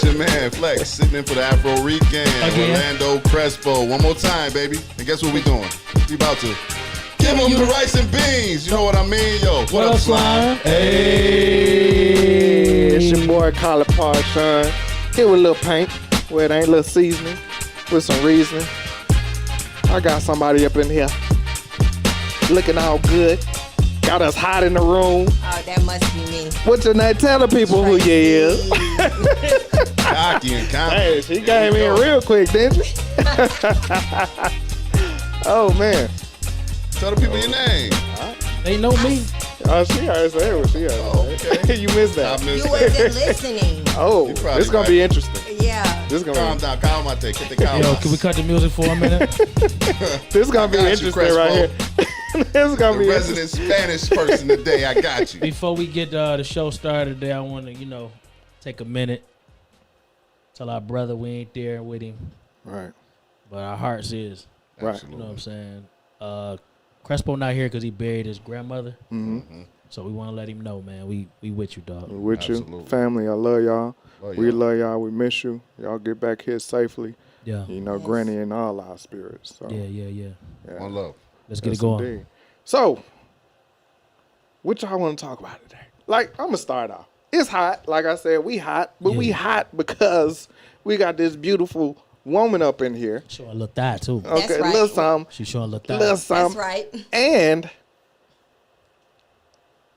It's your man, Flex, sitting in for the Afro Rican, Orlando Crespo. One more time, baby. And guess what we doing? We about to give them the rice and beans. You know what I mean? Yo, what up, Slime? Hey, it's your boy, Collar Parson. Here with a little paint, where it ain't a little seasoning, with some reasoning. I got somebody up in here looking all good. Got us hot in the room. Oh, that must be me. What's your name? Tell the people who you is. Cocky and confident. Hey, she came in real quick, didn't she? Oh, man. Tell the people your name. They know me. Oh, she already said what she had. Okay. You missed that. You wasn't listening. Oh, this is going to be interesting. Yeah. This gonna Calm down. Calm my take. Get the calm. Yo, can we cut the music for a minute? This is going to be interesting right here. This is going to be resident Spanish person today. I got you. Before we get the show started today, I want to, take a minute. Tell our brother we ain't there with him. Right. But our hearts is. Right. Absolutely. You know what I'm saying? Crespo not here because he buried his grandmother. Mm-hmm. So we want to let him know, man. We with you, dog. We're with Absolutely. you. Family, I love y'all. Love We y'all. love y'all. We miss you. Y'all get back here safely. Yeah. Yes. Granny and all our spirits. So, Yeah. yeah. One love. Let's get Yes, it going. indeed. So, what y'all want to talk about today? Like, I'm going to start off. It's hot. Like I said, we hot. But we hot because we got this beautiful woman up in here. Showing a little thigh, too. That's Okay, right. little something. She's showing a little thigh. Little something. That's right. And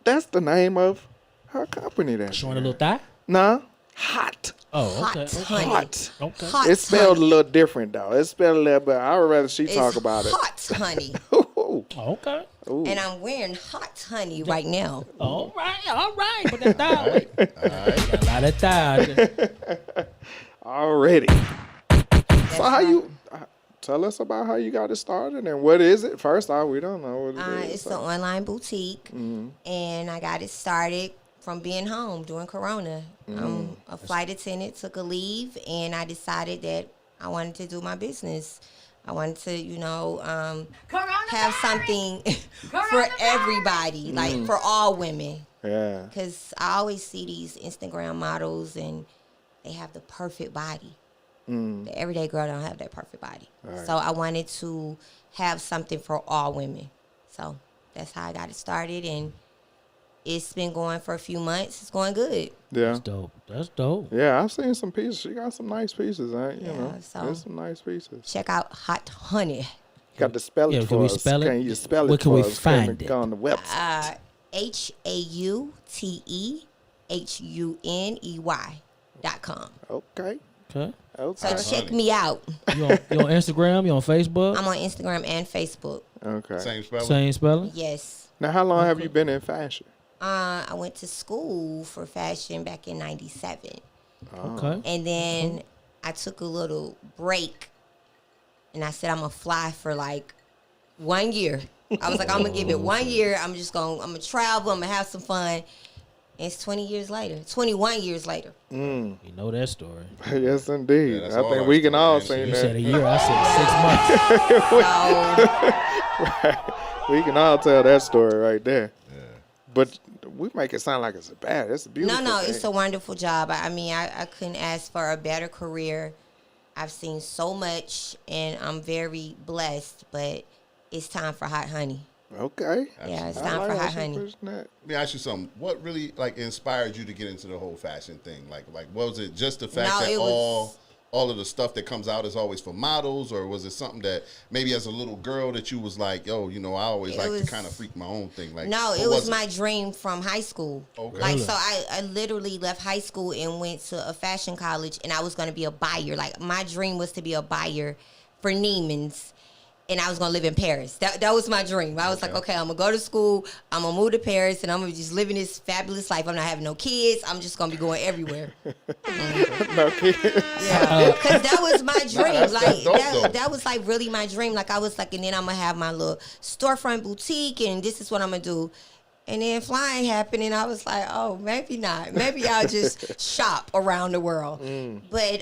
that's the name of her company. That's Showing a little thigh? Nah, Hot. Oh, Hot okay. honey. Hot. Okay. Hot It's spelled a honey. little different, though. It's spelled a little bit. I would rather she It's talk about it. hot honey. Ooh, Oh, okay. ooh. And I'm wearing hot honey right now. All right. Put that thigh. All right. Got a lot of thigh. Already. So how you tell us about how you got it started and what is it? First off, we don't know what it is. It's an online boutique, and I got it started from being home during Corona. I'm a flight attendant, took a leave, and I decided that I wanted to do my business. I wanted to, have something for everybody, like for all women. Yeah. Because I always see these Instagram models, and they have the perfect body. The everyday girl don't have that perfect body. Right. So I wanted to have something for all women. So that's how I got it started, and it's been going for a few months. It's going good. Yeah. That's dope. Yeah, I've seen some pieces. She got some nice pieces, so- there's some nice pieces. Check out Hot Honey. Got to spell it Yeah, for can we us. spell it? Can you spell it Where can for we us? find it? Go on the website. HAUTEHUNEY.com. Okay. Okay. So check me out. You on Instagram? You on Facebook? I'm on Instagram and Facebook. Okay. Same spelling. Same spelling? Yes. Now, how long have you been in fashion? I went to school for fashion back in '97. Okay. And then I took a little break, and I said I'm gonna fly for like 1 year. I was like, I'm gonna give it 1 year. I'm gonna travel. I'm gonna have some fun. And it's 21 years later. You know that story. Yes, indeed. Yeah, that's I all think our we can story, all man. say You that. said a year. I said 6 months. So We can all tell that story right there. Yeah. But we make it sound like it's bad. It's a beautiful no, thing. it's a wonderful job. I mean, I couldn't ask for a better career. I've seen so much, and I'm very blessed. But it's time for Hot Honey. Okay. Yeah, it's I time for like Hot how she Honey. pushed that. Let me ask you something. What really inspired you to get into the whole fashion thing? Like what was it? Just the fact No, that it was- all of the stuff that comes out is always for models, or was it something that maybe as a little girl that you was like, yo, I always like to kind of freak my own thing? Like, No, what it was my dream from high school. Okay. Like, so I literally left high school and went to a fashion college, and I was going to be a buyer. Like, my dream was to be a buyer for Neiman's, and I was going to live in Paris. That was my dream. I was like, okay, I'm going to go to school, I'm going to move to Paris, and I'm going to just live in this fabulous life. I'm not having no kids. I'm just going to be going everywhere. No kidding. Yeah, because that was my dream. that's dope, though. That was like really my dream. Like I was like, and then I'm gonna have my little storefront boutique, and this is what I'm gonna do. And then flying happened, and I was like, oh, maybe not. Maybe I'll just shop around the world. But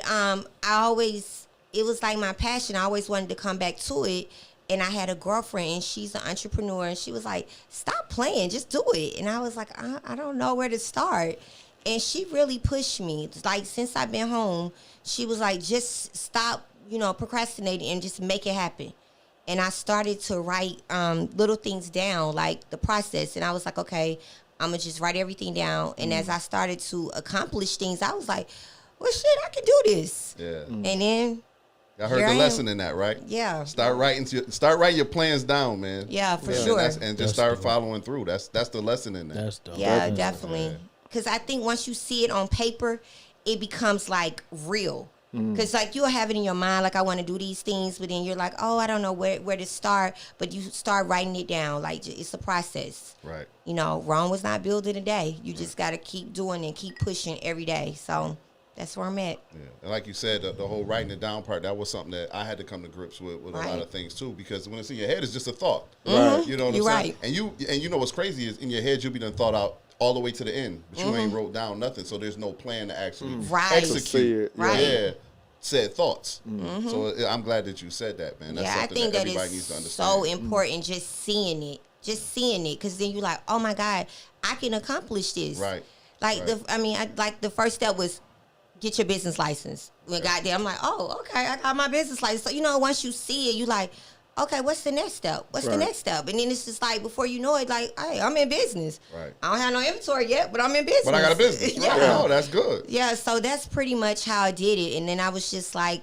it was like my passion. I always wanted to come back to it. And I had a girlfriend, and she's an entrepreneur, and she was like, stop playing, just do it. And I was like, I don't know where to start. And she really pushed me. Like, since I've been home, she was like, just stop, procrastinating and just make it happen. And I started to write little things down, like the process. And I was like, okay, I'm going to just write everything down. And as I started to accomplish things, I was like, well, shit, I can do this. Yeah. And then I heard the lesson in that, right? Yeah. Start writing your plans down, man. Yeah, for sure. And just start following through. That's the lesson in that. That's dope. Yeah, definitely. Because I think once you see it on paper, it becomes like real. Because like you'll have it in your mind, like I want to do these things, but then you're like, oh, I don't know where to start. But you start writing it down. Like it's a process. Right. Rome was not built in a day. You just got to keep doing and keep pushing every day. So that's where I'm at. Yeah. And like you said, the whole writing it down part, that was something that I had to come to grips with a lot of things too. Because when it's in your head, it's just a thought. Right. You know what I'm You're saying? right. And you know what's crazy is in your head, you'll be done thought out all the way to the end, but you ain't wrote down nothing, so there's no plan to actually execute said thoughts. So I'm glad that you said that, man. That's I something think that that everybody is needs to understand. so important, just seeing it, because then you're like, oh my God, I can accomplish this. Right. Like the first step was get your business license. When I got there, I'm like, oh, okay, I got my business license. So once you see it, you like, okay, what's the next step? What's the next step? And then it's just like, before you know it, like, hey, I'm in business. Right. I don't have no inventory yet, but I'm in business. But I got a business. Yeah. Right. No, that's good. Yeah, so that's pretty much how I did it. And then I was just like,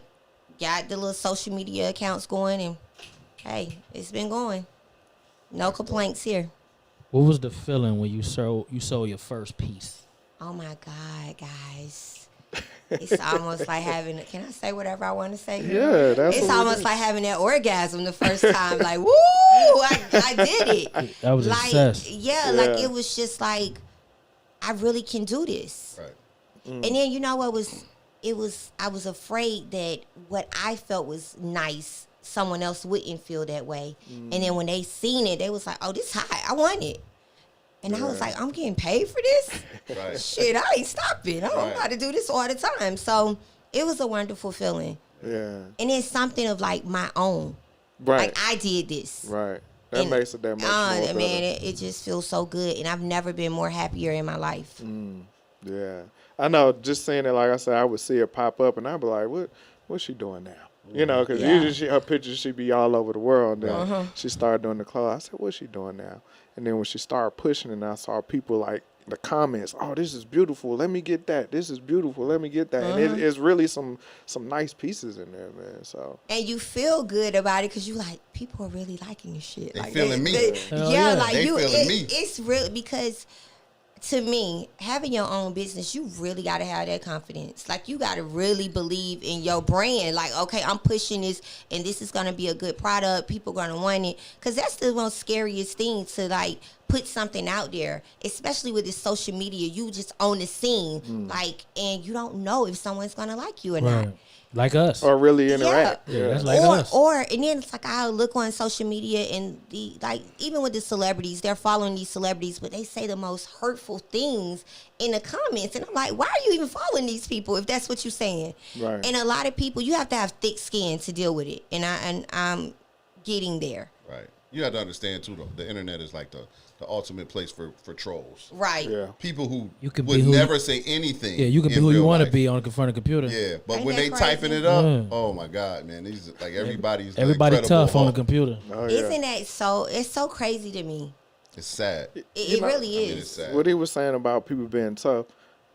got the little social media accounts going, and hey, it's been going. No complaints here. What was the feeling when you sold your first piece? Oh my God, guys. It's almost like having, can I say whatever I want to say? Yeah, that's It's almost like having that orgasm the first time. Like, woo, I did it. That was like, success. yeah, like it was just like, I really can do this. Right. And then you know what I was afraid that what I felt was nice, someone else wouldn't feel that way. And then when they seen it, they was like, oh, this hot, I want it. And I was like, I'm getting paid for this? Right. Shit, I ain't stopping. I'm about to do this all the time. So it was a wonderful feeling. Yeah. And it's something of like my own. Right. Like I did this. Right. That makes it that much more man, better. it just feels so good. And I've never been more happier in my life. Yeah. I know, just seeing it, like I said, I would see it pop up, and I'd be like, what's she doing now? Because usually her pictures, she'd be all over the world. Then she started doing the clothes. I said, what's she doing now? And then when she started pushing, and I saw people like the comments, oh, this is beautiful. Let me get that. This is beautiful. Let me get that. And it's really some nice pieces in there, man. So. And you feel good about it because you like, people are really liking this shit. They like, feeling me. Like they feeling me. It's really because, to me, having your own business, you really got to have that confidence. Like, you got to really believe in your brand. Like, okay, I'm pushing this, and this is going to be a good product. People going to want it. Because that's the most scariest thing, to, like, put something out there. Especially with this social media. You just on the scene. Like, and you don't know if someone's going to like you or not. Like us. Or really interact. Yeah, that's like us. And then it's like I'll look on social media, and even with the celebrities, they're following these celebrities, but they say the most hurtful things in the comments. And I'm like, why are you even following these people if that's what you're saying? Right. And a lot of people, you have to have thick skin to deal with it. And I'm getting there. Right. You have to understand too, though, the internet is like the ultimate place for trolls. Right. Yeah. People who You can would be who never say anything. Yeah, you can be in who you real want to life. be on the front of the computer. Yeah, but Ain't when that they crazy? typing it up, Yeah. oh my God, man, these like everybody Everybody tough on the computer. Oh, yeah. Isn't that so? It's so crazy to me. It's sad. It really I mean, is. it's sad. What he was saying about people being tough.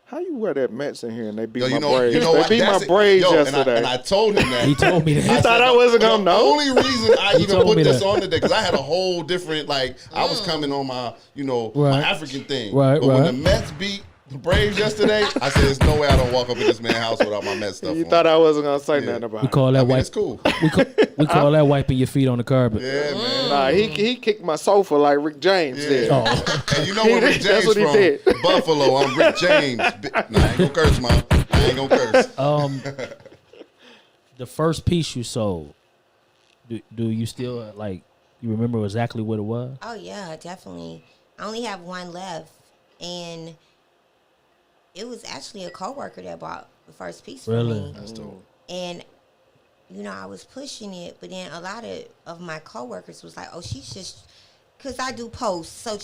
How you wear that Mets in here and they beat Yo, my braids? They what? beat my That's it. braids Yo, yesterday. And I told him that. He told me that. You thought I wasn't gonna The know? only reason I even told put me this that. on today, because I had a whole different, like, I was coming on my, my Right. African thing. Right, but when right. the Mets beat the Braves yesterday, I said, there's no way I don't walk up in this man's house without my Mets stuff You on. thought I wasn't gonna say nothing about We it. call that I mean, it's wipe. cool. We call that wiping your feet on the carpet. Yeah, man. Nah, he kicked my sofa like Rick James did. Yeah. Oh. And you know where Rick That's James what he from? did. Buffalo. I'm Rick James. Nah, I ain't gonna curse, man. I ain't gonna curse. The first piece you sold, do you still you remember exactly what it was? Oh yeah, definitely. I only have one left, and it was actually a coworker that bought the first piece Really? for me. That's dope. And I was pushing it, but then a lot of my coworkers was like, "Oh, she's just Because I do posts, so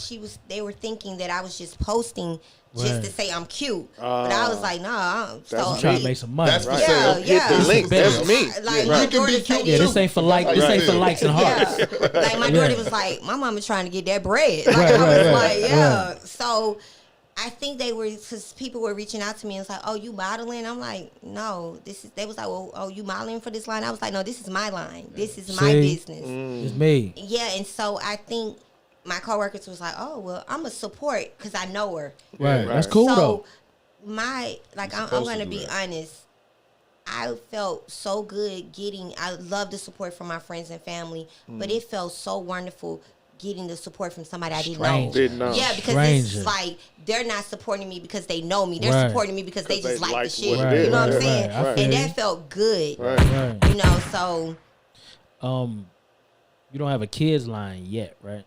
they were thinking that I was just posting just to say I'm cute, but I was like, nah. I'm trying to make some money. That's right. Hit the link. That's me. Like my daughter said, this ain't for like. This ain't for likes and hearts. Like my daughter was like, my mama trying to get that bread. Like I was like, So I think because people were reaching out to me and was like, oh, you modeling? I'm like, no, they was like, well, oh, you modeling for this line? I was like, no, this is my line. This is my business. It's me. Yeah, and so I think my coworkers was like, oh, well, I'm a support because I know her. Right. That's cool though. I'm going to be honest. I felt so good I love the support from my friends and family, but it felt so wonderful getting the support from somebody I didn't know. Yeah, because it's like they're not supporting me because they know me. They're supporting me because they just like the shit. You know what I'm saying? And that felt good. Right. You know, so. You don't have a kids line yet, right?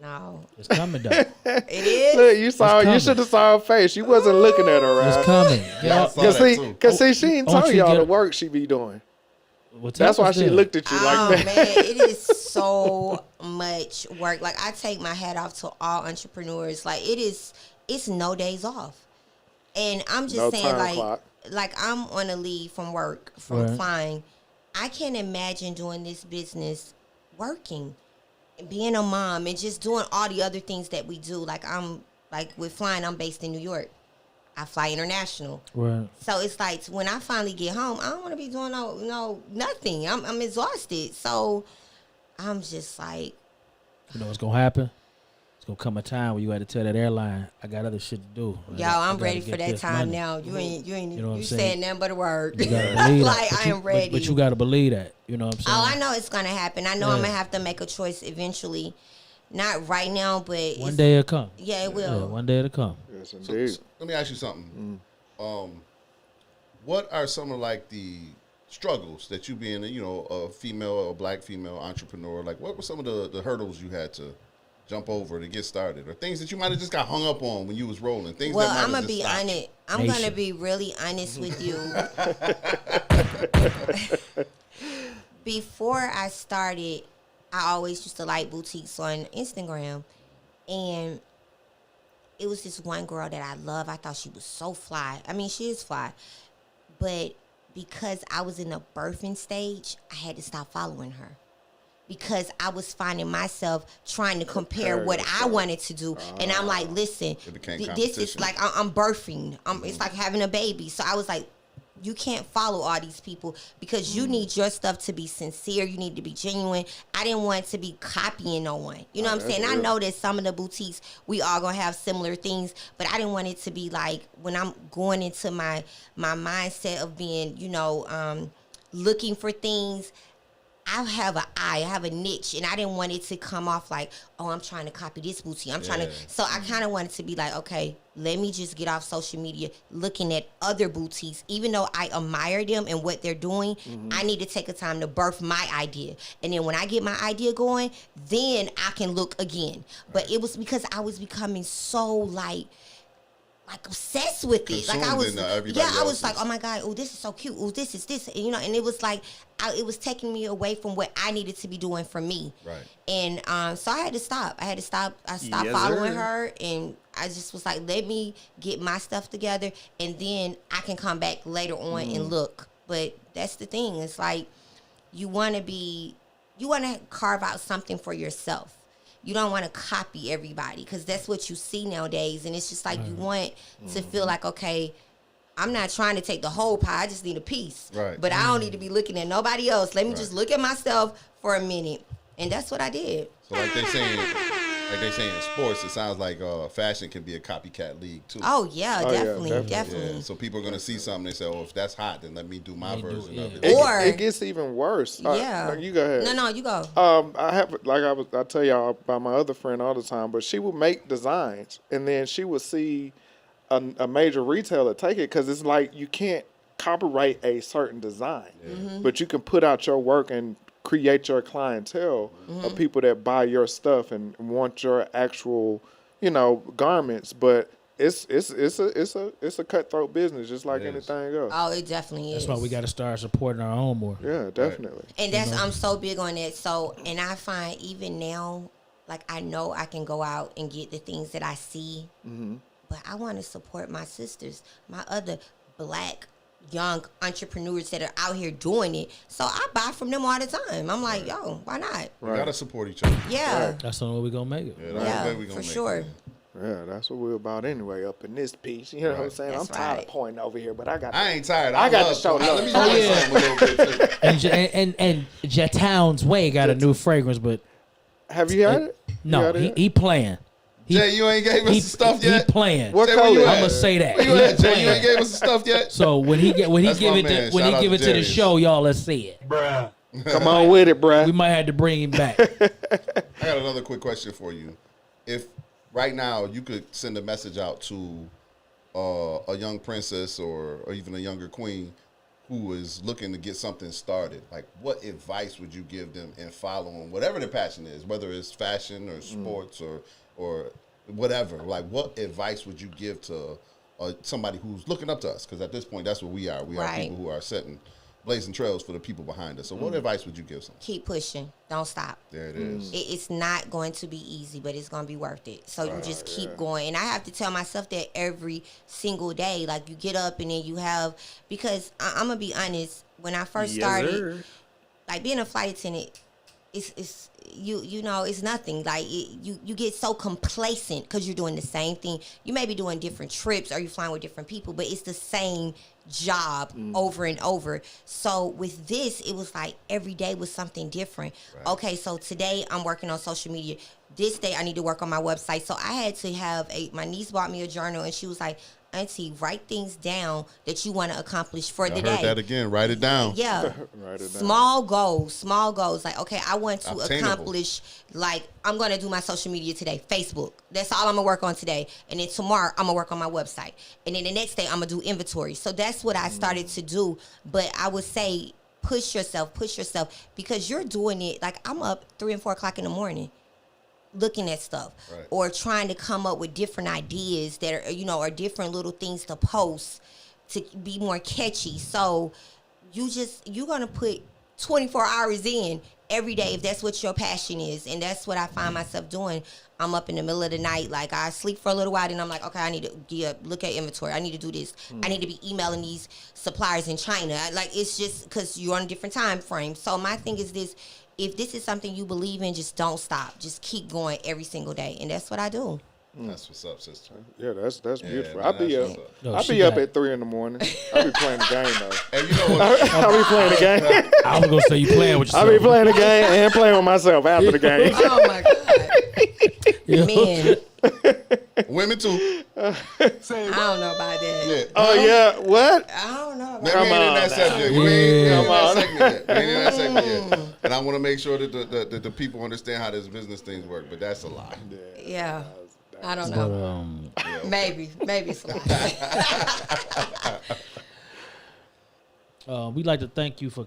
No. It's coming though. It is? Look, you should have saw her face. She wasn't looking at her, right? It's coming. Yeah. Because she ain't telling y'all the work she be doing. Well, that's why she looked at you like that. Man, it is so much work. Like, I take my hat off to all entrepreneurs. Like, it's no days off. And I'm just saying, like I'm on a leave from work, from flying. I can't imagine doing this business working. Being a mom and just doing all the other things that we do. Like with flying, I'm based in New York. I fly international. Right. So it's like when I finally get home, I don't want to be doing nothing. I'm exhausted. So I'm just like, you know what's gonna happen? It's gonna come a time where you had to tell that airline, I got other shit to do. I'm ready for that time money. Now. You ain't you saying nothing but a word. You gotta believe like I am ready. But you gotta believe that. You know what I'm saying? Oh, I know it's gonna happen. I know I'm gonna have to make a choice eventually. Not right now, but one day it'll come. Yeah, it will. Yeah, one day it'll come. Yes, indeed. So let me ask you something. What are some of like the struggles that you being a female, a black female entrepreneur, like what were some of the hurdles you had to jump over to get started, or things that you might have just got hung up on when you was rolling? Things. Well, I'm gonna be honest. I'm gonna be really honest with you. Before I started, I always used to like boutiques on Instagram, and it was this one girl that I love. I thought she was so fly. I mean, she is fly, but because I was in the birthing stage, I had to stop following her. Because I was finding myself trying to compare what I wanted to do. And I'm like, listen, this is like, I'm birthing. It's like having a baby. So I was like, you can't follow all these people because you need your stuff to be sincere. You need to be genuine. I didn't want to be copying no one. You know what I'm saying? Real. I know that some of the boutiques, we all going to have similar things, but I didn't want it to be like when I'm going into my mindset of being, looking for things, I have I have a niche, and I didn't want it to come off like, oh, I'm trying to copy this boutique. I'm trying to. So I kind of wanted to be like, okay, let me just get off social media looking at other boutiques. Even though I admire them and what they're doing, I need to take a time to birth my idea. And then when I get my idea going, then I can look again. But it was because I was becoming so like obsessed with it. Like I was, I was like, oh my God, oh, this is so cute. Oh, this is this, and, and it was like, it was taking me away from what I needed to be doing for me. Right. And so I had to stop. I stopped following her, and I just was like, let me get my stuff together, and then I can come back later on and look. But that's the thing. It's like you want to carve out something for yourself. You don't want to copy everybody because that's what you see nowadays. And it's just like you want to feel like, okay, I'm not trying to take the whole pie. I just need a piece. Right. But I don't need to be looking at nobody else. Let me just look at myself for a minute. And that's what I did. So like they say in sports, it sounds like fashion can be a copycat league too. Oh, yeah, definitely. Yeah. So people are going to see something, they say, oh, if that's hot, then let me do my version of it. Or it gets even worse. You go ahead. No, you go. I tell y'all about my other friend all the time, but she would make designs, and then she would see a major retailer take it, because it's like you can't copyright a certain design, but you can put out your work and create your clientele of people that buy your stuff and want your actual, garments. But it's a cutthroat business, just like anything else. Oh, it definitely is. That's why we got to start supporting our own more. Yeah, definitely. And that's I'm so big on it. So, and I find even now, like I know I can go out and get the things that I see, but I want to support my sisters, my other Black young entrepreneurs that are out here doing it. So I buy from them all the time. I'm like, yo, why not? We gotta support each other. Yeah. That's the only way we gonna make it. Yeah, we gonna for sure. Yeah, that's what we're about anyway up in this piece. You know what I'm saying? That's I'm tired of pointing over here, but I ain't tired. I got to show love. Let me say something a little bit too. And Jatown's Way got a new fragrance, but have you had it? No, he playing. Jay, you ain't gave us the stuff yet. He playing. What Jay, color? I'm gonna say that. Where you at, Jay? You ain't gave us the stuff yet. So when he give it to the Jerry's. show, y'all let's see it. Bruh. Come on with it, bruh. We might have to bring him back. I got another quick question for you. If right now you could send a message out to a young princess or even a younger queen who is looking to get something started, like what advice would you give them in following whatever their passion is, whether it's fashion or sports or whatever? Like what advice would you give to somebody who's looking up to us? Because at this point, that's what we are. We are people who are blazing trails for the people behind us. So what advice would you give someone? Keep pushing. Don't stop. There it is. It's not going to be easy, but it's going to be worth it. So you just keep going. And I have to tell myself that every single day. Like you get up and then you have, because I'm going to be honest, when I first started, like being a flight attendant, it's you know, it's nothing. Like you get so complacent because you're doing the same thing. You may be doing different trips or you're flying with different people, but it's the same job over and over. So with this, it was like every day was something different. Okay, so today I'm working on social media. This day I need to work on my website. So I had to have my niece bought me a journal and she was like, Auntie, write things down that you want to accomplish for the day. I heard that again. Write it down. Yeah. Write it down. Small goals. Like, okay, I want to accomplish, like, I'm going to do my social media today, Facebook. That's all I'm going to work on today. And then tomorrow, I'm going to work on my website. And then the next day, I'm going to do inventory. So that's what I started to do. But I would say push yourself, because you're doing it. Like, I'm up 3 and 4 o'clock in the morning looking at stuff or trying to come up with different ideas that are, you know, or different little things to post to be more catchy. So you're going to put 24 hours in every day if that's what your passion is. And that's what I find myself doing. I'm up in the middle of the night. Like I sleep for a little while, then I'm like, okay, I need to get up, look at inventory. I need to do this. I need to be emailing these suppliers in China. Like it's just because you're on a different time frame. So my thing is this. If this is something you believe in, just don't stop. Just keep going every single day. And that's what I do. That's what's up, sister. Yeah, that's beautiful. Man, I'll be up. I'll be up at 3 in the morning. I'll be playing the game though. And you know what? I'll be playing the game. I was gonna say you playing with yourself. I'll be playing the game and playing with myself after the game. Oh my God. Man. Women too. I don't know about that. Yeah. Oh yeah, what? I don't know about Man, we ain't in that subject. We ain't in that segment yet. We ain't in that segment yet. Mm. And I want to make sure that the people understand how this business things work. But that's a lie. Yeah. I don't know. But Maybe it's a lie. we'd like to thank you for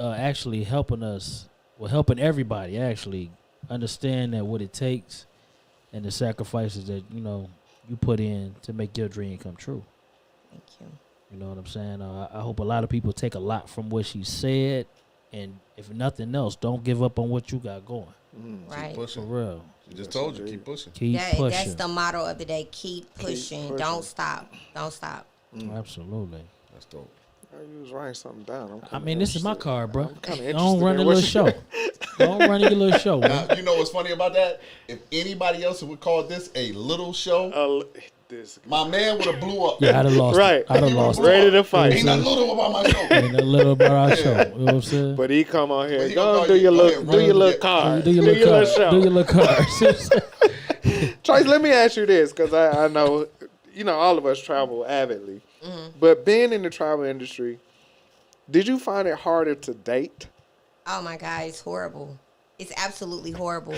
actually helping us, helping everybody actually understand that what it takes and the sacrifices that you put in to make your dream come true. Thank you. You know what I'm saying? I hope a lot of people take a lot from what she said, and if nothing else, don't give up on what you got going. Right. Keep pushing. For real. She just told you, keep pushing. Keep pushing. That's the motto of the day. Keep pushing. Don't stop. Absolutely. That's dope. You was writing something down. I mean, this is my car, bro. Interested Don't run in a what little you- show. Don't run your little show, man. Now, you know what's funny about that? If anybody else would call this a little show, my man would have blew up. Yeah, I'd have lost Right. it. I'd have lost it. Ready to fight. Ain't nothing little about my show. Ain't a little about our show. You know what I'm saying? But he come on here. But he Go gonna and call do your you- little, go do ahead, your run little it. card. Do your little card. show. Do your little card. Trace, let me ask you this, because I know, all of us travel avidly. But being in the travel industry, did you find it harder to date? Oh my God, it's horrible. It's absolutely horrible.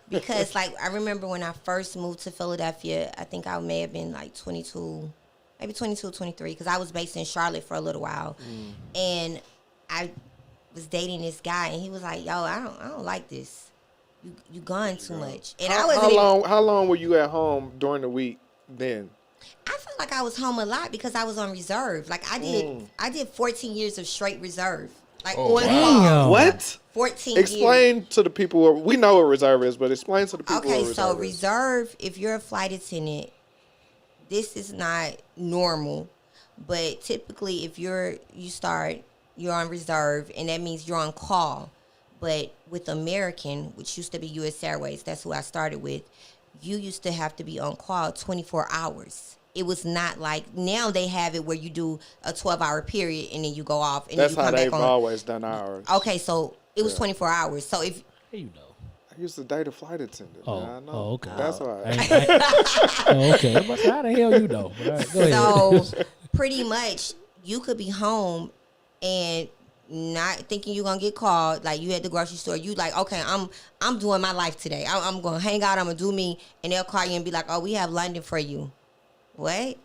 Because I remember when I first moved to Philadelphia, I think I may have been like 22, maybe 22, 23, because I was based in Charlotte for a little while. And I was dating this guy, and he was like, yo, I don't like this. You gone too much. And How long were you at home during the week then? I felt like I was home a lot because I was on reserve. Like I did 14 years of straight reserve. Like on call. What? 14 Explain years. to the people. We know what reserve is, but explain to the people. Okay, what so is. reserve, if you're a flight attendant, this is not normal. But typically, if you're on reserve, and that means you're on call. But with American, which used to be U.S. Airways, that's who I started with, you used to have to be on call 24 hours. It was not like, now they have it where you do a 12-hour period and then you go off. And That's then you how come they've back on. always done ours. Okay, so it was 24 hours. So if... You know. I used to date a flight attendant. Oh, man. I know. oh, okay. That's why. Okay. How the hell you know? But all right, go ahead. So pretty much you could be home and not thinking you're gonna get called. Like you at the grocery store, you like, okay, I'm doing my life today. I'm gonna hang out, I'm gonna do me, and they'll call you and be like, oh, we have London for you. What?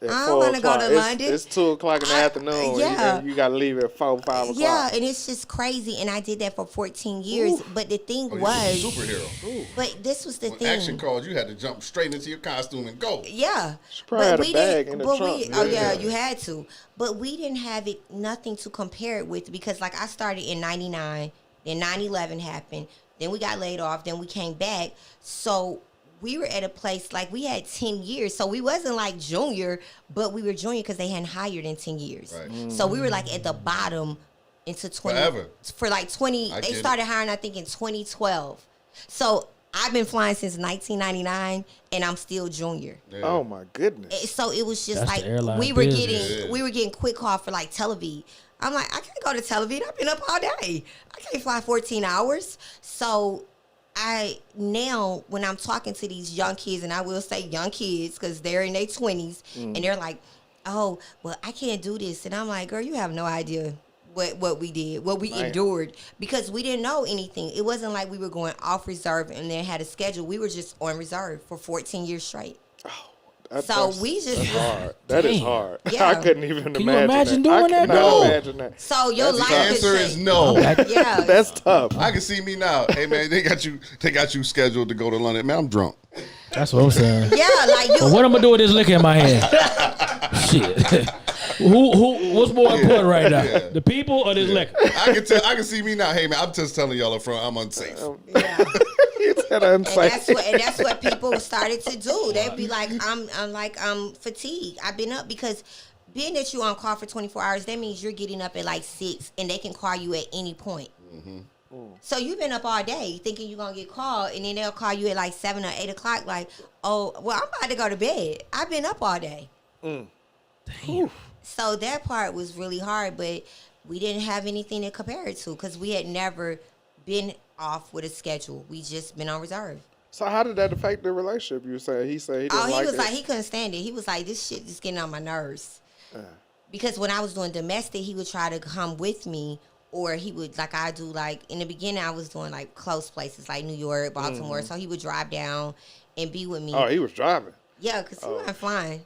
I don't want to go to London. It's 2:00 in the afternoon. Yeah. You got to leave at 4, 5 o'clock. Yeah, and it's just crazy. And I did that for 14 years. Ooh. But the thing Oh, was, you're a superhero. Ooh. but this was the When thing. action calls, you had to jump straight into your costume and go. Yeah. She probably had a bag in the trunk. Oh, yeah, you had to. But we didn't have nothing to compare it with because, like, I started in 99, then 9/11 happened, then we got laid off, then we came back. So we were at a place, like, we had 10 years. So we wasn't, like, junior, but we were junior because they hadn't hired in 10 years. Right. So we were, like, at the bottom into 20. Forever. For, like, 20. They started hiring, I think, in 2012. So I've been flying since 1999, and I'm still junior. Yeah. Oh my goodness! So it was just That's like we were getting quick call for like Tel Aviv. I'm like, I can't go to Tel Aviv. I've been up all day. I can't fly 14 hours. So now when I'm talking to these young kids, and I will say young kids because they're in their 20s, and they're like, oh, well, I can't do this, and I'm like, girl, you have no idea what we did, what we endured, because we didn't know anything. It wasn't like we were going off reserve and then had a schedule. We were just on reserve for 14 years straight. That's hard. That is hard. Yeah. I couldn't even imagine. Can you imagine doing that? No. Imagine that. So your life. The answer is no. Yeah, that's tough. I can see me now. Hey man, they got you scheduled to go to London. Man, I'm drunk. That's what I'm saying. Yeah, like you. Well, what I'm gonna do with this liquor in my hand? Shit. What's more important right now? Yeah. The people or this liquor? I can see me now. Hey man, I'm just telling y'all up front, I'm unsafe. Yeah. And that's what people started to do. They'd be like, I'm fatigued. I've been up because being that you're on call for 24 hours, that means you're getting up at like 6 and they can call you at any point. Mm-hmm. So you've been up all day thinking you're gonna get called, and then they'll call you at like 7 or 8 o'clock. Like, oh, well, I'm about to go to bed. I've been up all day. Damn. So that part was really hard, but we didn't have anything to compare it to because we had never been off with a schedule. We just been on reserve. So how did that affect the relationship? You said he said he didn't he was it. like he couldn't stand it. He was like, this shit just getting on my nerves. Because when I was doing domestic, he would try to come with me, or he would, like I do, like in the beginning I was doing like close places like New York, Baltimore. So he would drive down and be with me. Oh, he was driving. Yeah, because he wasn't flying.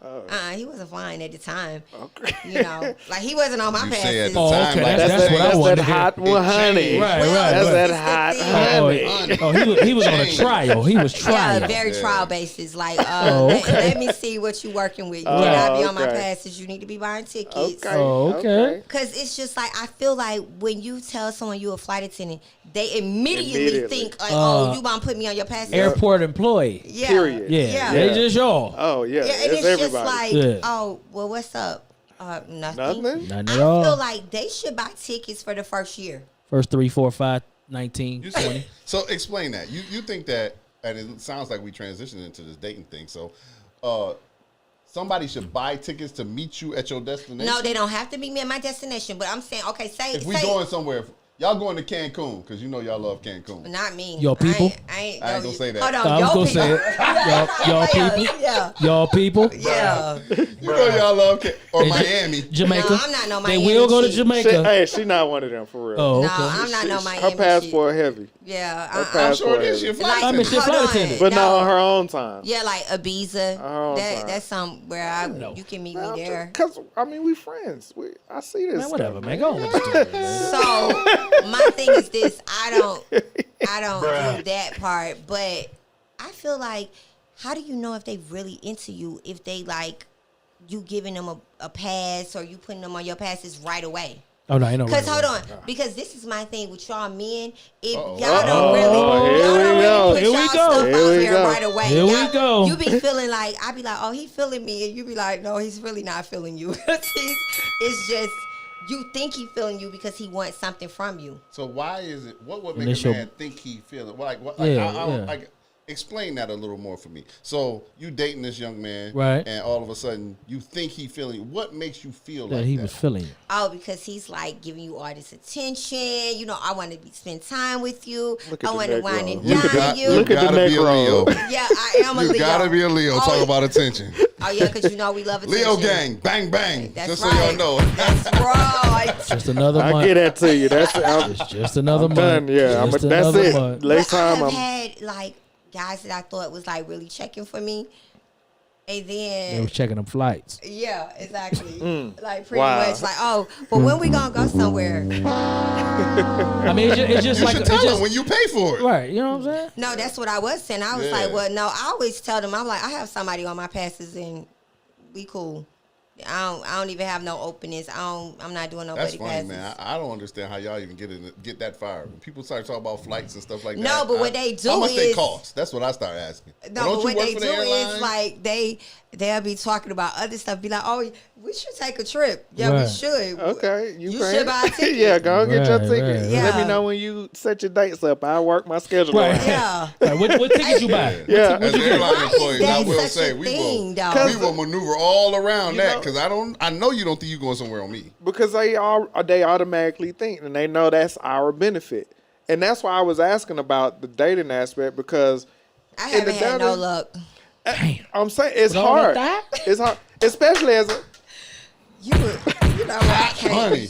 He wasn't flying at the time. Okay. You know, like he wasn't on my You passes. say at the Oh, time, okay. like, That's what I wanted that to hear. hot one, honey. Right, That's right. that hot honey. He was on a trial. He was trying. Yeah, very trial basis. Like, okay. let me see what you working with. You cannot be on my passes. You need to be buying tickets. Okay. Okay. Because it's just like, I feel like when you tell someone you're a flight attendant, they immediately think, like, oh, you want to put me on your passes? Airport employee. Yeah. Period. Yeah. They just y'all. Oh, yeah. Yeah, and it's everybody. just like, oh, well, what's up? Nothing. Nothing I at all. feel like they should buy tickets for the first year. First 3, 4, 5, 19, You 20. said, so explain that. You think that, and it sounds like we transitioned into this dating thing. So, somebody should buy tickets to meet you at your destination. No, they don't have to meet me at my destination. But I'm saying, okay, if we going somewhere, y'all going to Cancun because you know y'all love Cancun. Not me. Your people? I ain't gonna say that. Hold on, I was gonna say it. Y'all people. Yeah. Y'all people. Yeah. You know y'all love or Miami. Jamaica. No, I'm not no Miami. They will go to chick. Jamaica. She not one of them for real. Oh, No, okay. I'm not no Miami. Her passport heavy. Yeah. Her I'm passport sure it is heavy. your flight. I mean, she's Hold flight on. attendant. But not on her own time. Yeah, like Ibiza. Oh, sorry. That's somewhere you can meet me there. Because, I mean, we friends. I see this. Man, whatever, stuff, man. Go on with the story, man. So my thing is this: I don't do that part, but I feel like, how do you know if they really into you if they like you giving them a pass or you putting them on your passes right away? Oh no, ain't no. Because hold on, because this is my thing with y'all men. If y'all don't Here put we y'all go. stuff Here out we there go. right away. Here we go. You be feeling like I be like, oh, he feeling me, and you be like, no, he's really not feeling you. It's just you think he feeling you because he wants something from you. So why is it? What would make a man think he feeling? Like what? Like, like, explain that a little more for me. So you dating this young man, right? And all of a sudden you think he feeling you. What makes you feel that like he that? was feeling you? Oh, because he's like giving you all this attention. You know, I want to spend time with you. I want to wine and dine you. Look at the neck roll. Yeah, I am a Leo. You gotta be a Leo. Talk about attention. Oh yeah, because you know we love attention. Leo gang, bang bang. That's just right. so y'all know. That's right. Just another month. I get that to you. That's it's just another month. done. Yeah, that's it. Month. Next time I've had like guys that I thought was like really checking for me, and then they was checking them flights. Yeah, exactly. Like pretty much like, oh, but when we gonna go somewhere? I mean, it's just You like should tell them when you pay for it. Right, you know what I'm saying? No, that's what I was saying. I was like, well, no, I always tell them, I'm like, I have somebody on my passes and we cool. I don't even have no openings. I'm not doing nobody passes. That's funny, man. I don't understand how y'all even get that far. When people start talking about flights and stuff like that. No, but what they do how much is they cost? That's what I start asking. No, but what they do is like they'll be talking about other stuff. Be like, oh, we should take a trip. Yeah, we should. Okay, you should buy a ticket. Yeah, go get your ticket. Right. Yeah. Let me know when you set your dates up. I'll work my schedule. Right. Yeah. Right. What tickets you buy? Yeah. As airline employees, I will say we will maneuver all around that because I know you don't think you're going somewhere on me. Because they automatically think and they know that's our benefit. And that's why I was asking about the dating aspect because I haven't had no luck. Damn. I'm saying it's hard. It's hard, especially as a you know what? Honey,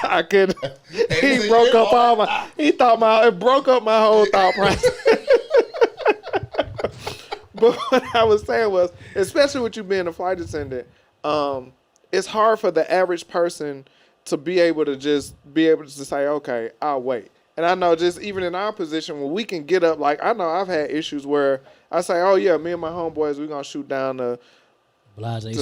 I could. He broke up all my. He thought it broke up my whole thought process. But what I was saying was, especially with you being a flight attendant, it's hard for the average person to be able to say, okay, I'll wait. And I know just even in our position where we can get up, like I know I've had issues where I say, oh yeah, me and my homeboys, we're going to shoot down to Miami,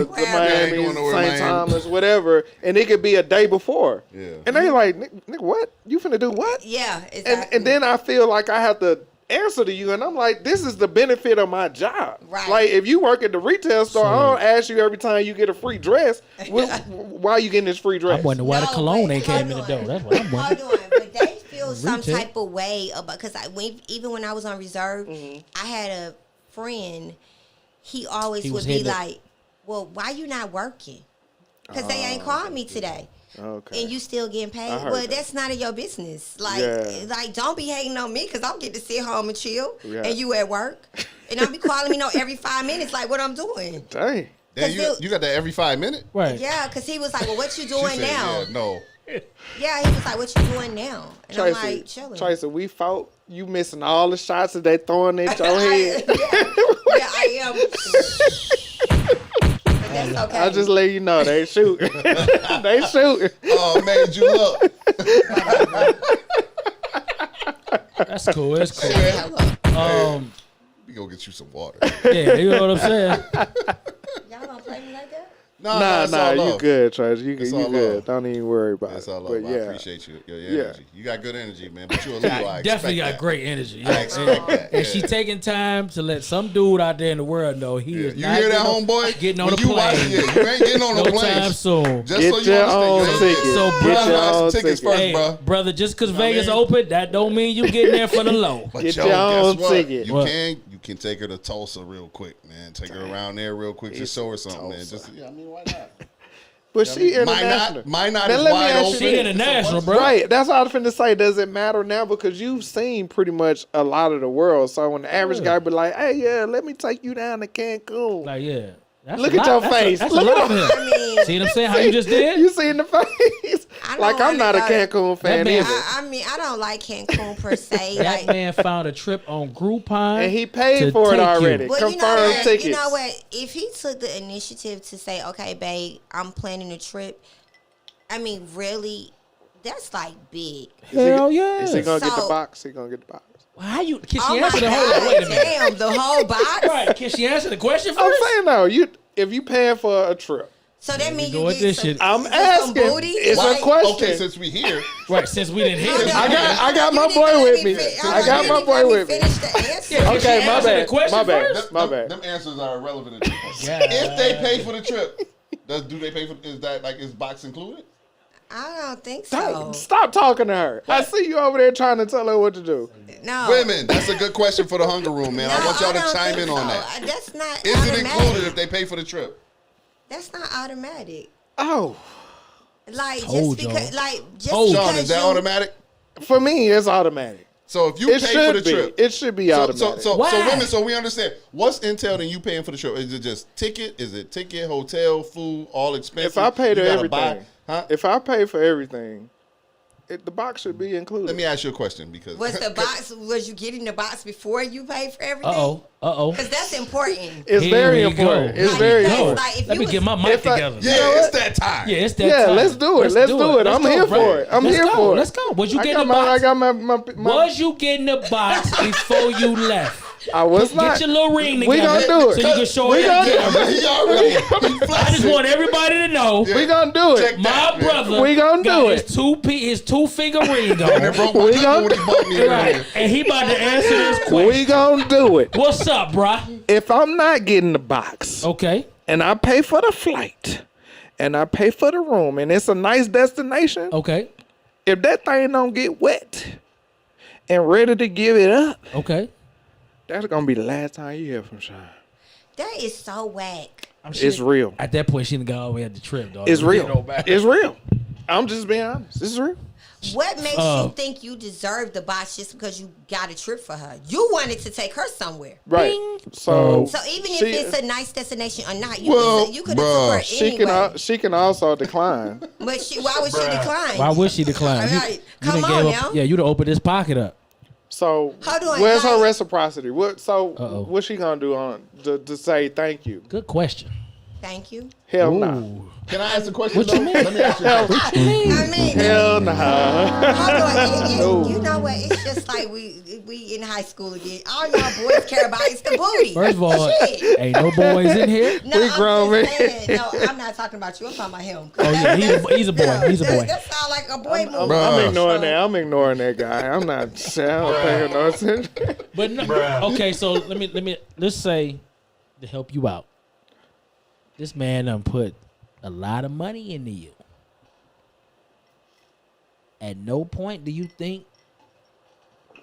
St. Thomas, whatever. And it could be a day before. Yeah. And they like, nigga, what? You finna do what? Yeah, exactly. And then I feel like I have to answer to you, and I'm like, this is the benefit of my job. Right. Like, if you work at the retail store, I don't ask you every time you get a free dress, why are you getting this free dress? I'm wondering why the cologne ain't came in the door. That's what I'm wondering. Hold on, but they feel some type of way about, because even when I was on reserve, I had a friend, he always would be like, well, why you not working? Because they ain't called me today. Okay. And you still getting paid? Well, that's none of your business. Like, don't be hating on me because I'm getting to sit home and chill, and you at work, and I'll be calling me every 5 minutes, like what I'm doing. Dang. Yeah, you got that every 5 minutes? Right. Yeah, because he was like, well, what you doing now? Yeah, no. Yeah, he was like, what you doing now? And Tracie, I'm like, chilling. Tracie, we fought. You missing all the shots that they throwing at your head. Yeah, I am. That's okay. I'll just let you know they shoot. They shoot. Oh, made you look. That's cool. That's cool. We go get you some water. Yeah, you know what I'm saying? Y'all don't play me like that? Nah, you good, Tracie. You good. Don't even worry about it. That's all love. I appreciate your energy. You got good energy, man. But you're a Leo. I definitely got great energy. I expect that. And she taking time to let some dude out there in the world know he is not hear that, homeboy? Getting on the plane. You ain't getting on the plane. No time soon. Just get so you your own ticket. So, get your own tickets first, bro. Brother, just because Vegas open, that don't mean you getting there for the low. But get your own ticket. You can take her to Tulsa real quick, man. Take her around there real quick. Just show her something, man. Why not? But she international. Might not is wide open. She international, bro. Right. That's what I was finna say. Does it matter now? Because you've seen pretty much a lot of the world. So when the average guy be like, hey, yeah, let me take you down to Cancun. Like, yeah. Look at your face. Look at him. See what I'm saying? How you just did? You see in the face. Like, I'm not a Cancun fan either. I don't like Cancun per se. That man found a trip on Groupon. And he paid for it already. Well, confirmed tickets. You know what? If he took the initiative to say, okay, babe, I'm planning a trip, I mean, really, that's like big. Hell yeah. Is he going to get the box? He going to get the box. How you? Can she answer the whole? Wait a minute. Damn, the whole box. Right? Can she answer the question first? I'm saying though, if you paying for a trip, So that means you doing get this some, shit. I'm asking. booty? It's Like- a question. Okay, since we here, Right, since we didn't hear it. I got my boy with me. I got my boy with me. Finish the answer. Yeah, Okay, she my answered the bad. question My bad. first? My bad. them answers are irrelevant. At this Yeah. point. If they pay for the trip, do they pay for? Is that like is box included? I don't think so. Stop talking to her. I see you over there trying to tell her what to do. No. Women, that's a good question for the hunger room, man. No, I want y'all to don't chime think in on so. that. That's not Is automatic. it included if they pay for the trip? That's not automatic. Oh, Like Told just because, y'all. like just Told because Sean, is that you, automatic? for me, it's automatic. So if you It pay for the should be. trip, It should be automatic. So Why? women, so we understand what's entailed in you paying for the trip. Is it just ticket? Is it ticket, hotel, food, all expenses? If I pay You to gotta everything, if I pay for everything, the box should be included. Let me ask you a question because was the box? Was you getting the box before you paid for everything? Uh-oh. Because that's important. It's Here very we go. important. It's Like, very that's important. like if Let you me was- get my mic if I- together. yeah, it's that time. Yeah, it's that Yeah, time. let's do it. Let's do it. I'm here for it. I'm Let's here go. for it. Let's go. Was you I getting the got my. I box? got my. Was you getting the box before you left? I was not. Get your little ring together. We gonna do it. So you can show We it gonna again. do it. He already I just want everybody to know. We gonna do Check it. My that, man. brother We gonna got do his it. his 2-finger ring And it on. broke my We nipple gonna when he bought me the Right. ring. And he about to answer this question. We gonna do it. What's up, bruh? If I'm not getting the box, Okay. and I pay for the flight, and I pay for the room, and it's a nice destination, Okay. if that thing don't get wet and ready to give it up, Okay. that's gonna be the last time you hear from Sean. That is so whack. It's real. At that point, she done got all the way at the trip, dog. It's You real. know about it. It's real. I'm just being honest. This is real. What makes you think you deserve the box just because you got a trip for her? You wanted to take her somewhere. Right. Bing. So, So even if she- it's a nice destination or not, you Well, you could have took her she anyway. she can also decline. But why would she decline? Why would she decline? All right. You Come done on gave now. up, yeah, you'd have opened this pocket up. So Hold on, where's her like- reciprocity? Uh-oh. What's she gonna do on to say thank you? Good question. Thank you. Hell no. Ooh. Can I ask a question? What you though? mean? Let me ask you a question. I mean, Hell no. hold on. No. You know what? It's just like we in high school again. All y'all boys care about is the booty. First of all, Shit. ain't no boys in here. No, We I'm grown just saying, no, I'm not talking about you. I'm talking about him. Oh, yeah, he's a boy. He's a boy. That sounds like a boy movie. I'm ignoring that. I'm ignoring that guy. I'm not. I don't pay no attention. But no, okay, so let's say to help you out. This man done put a lot of money into you. At no point do you think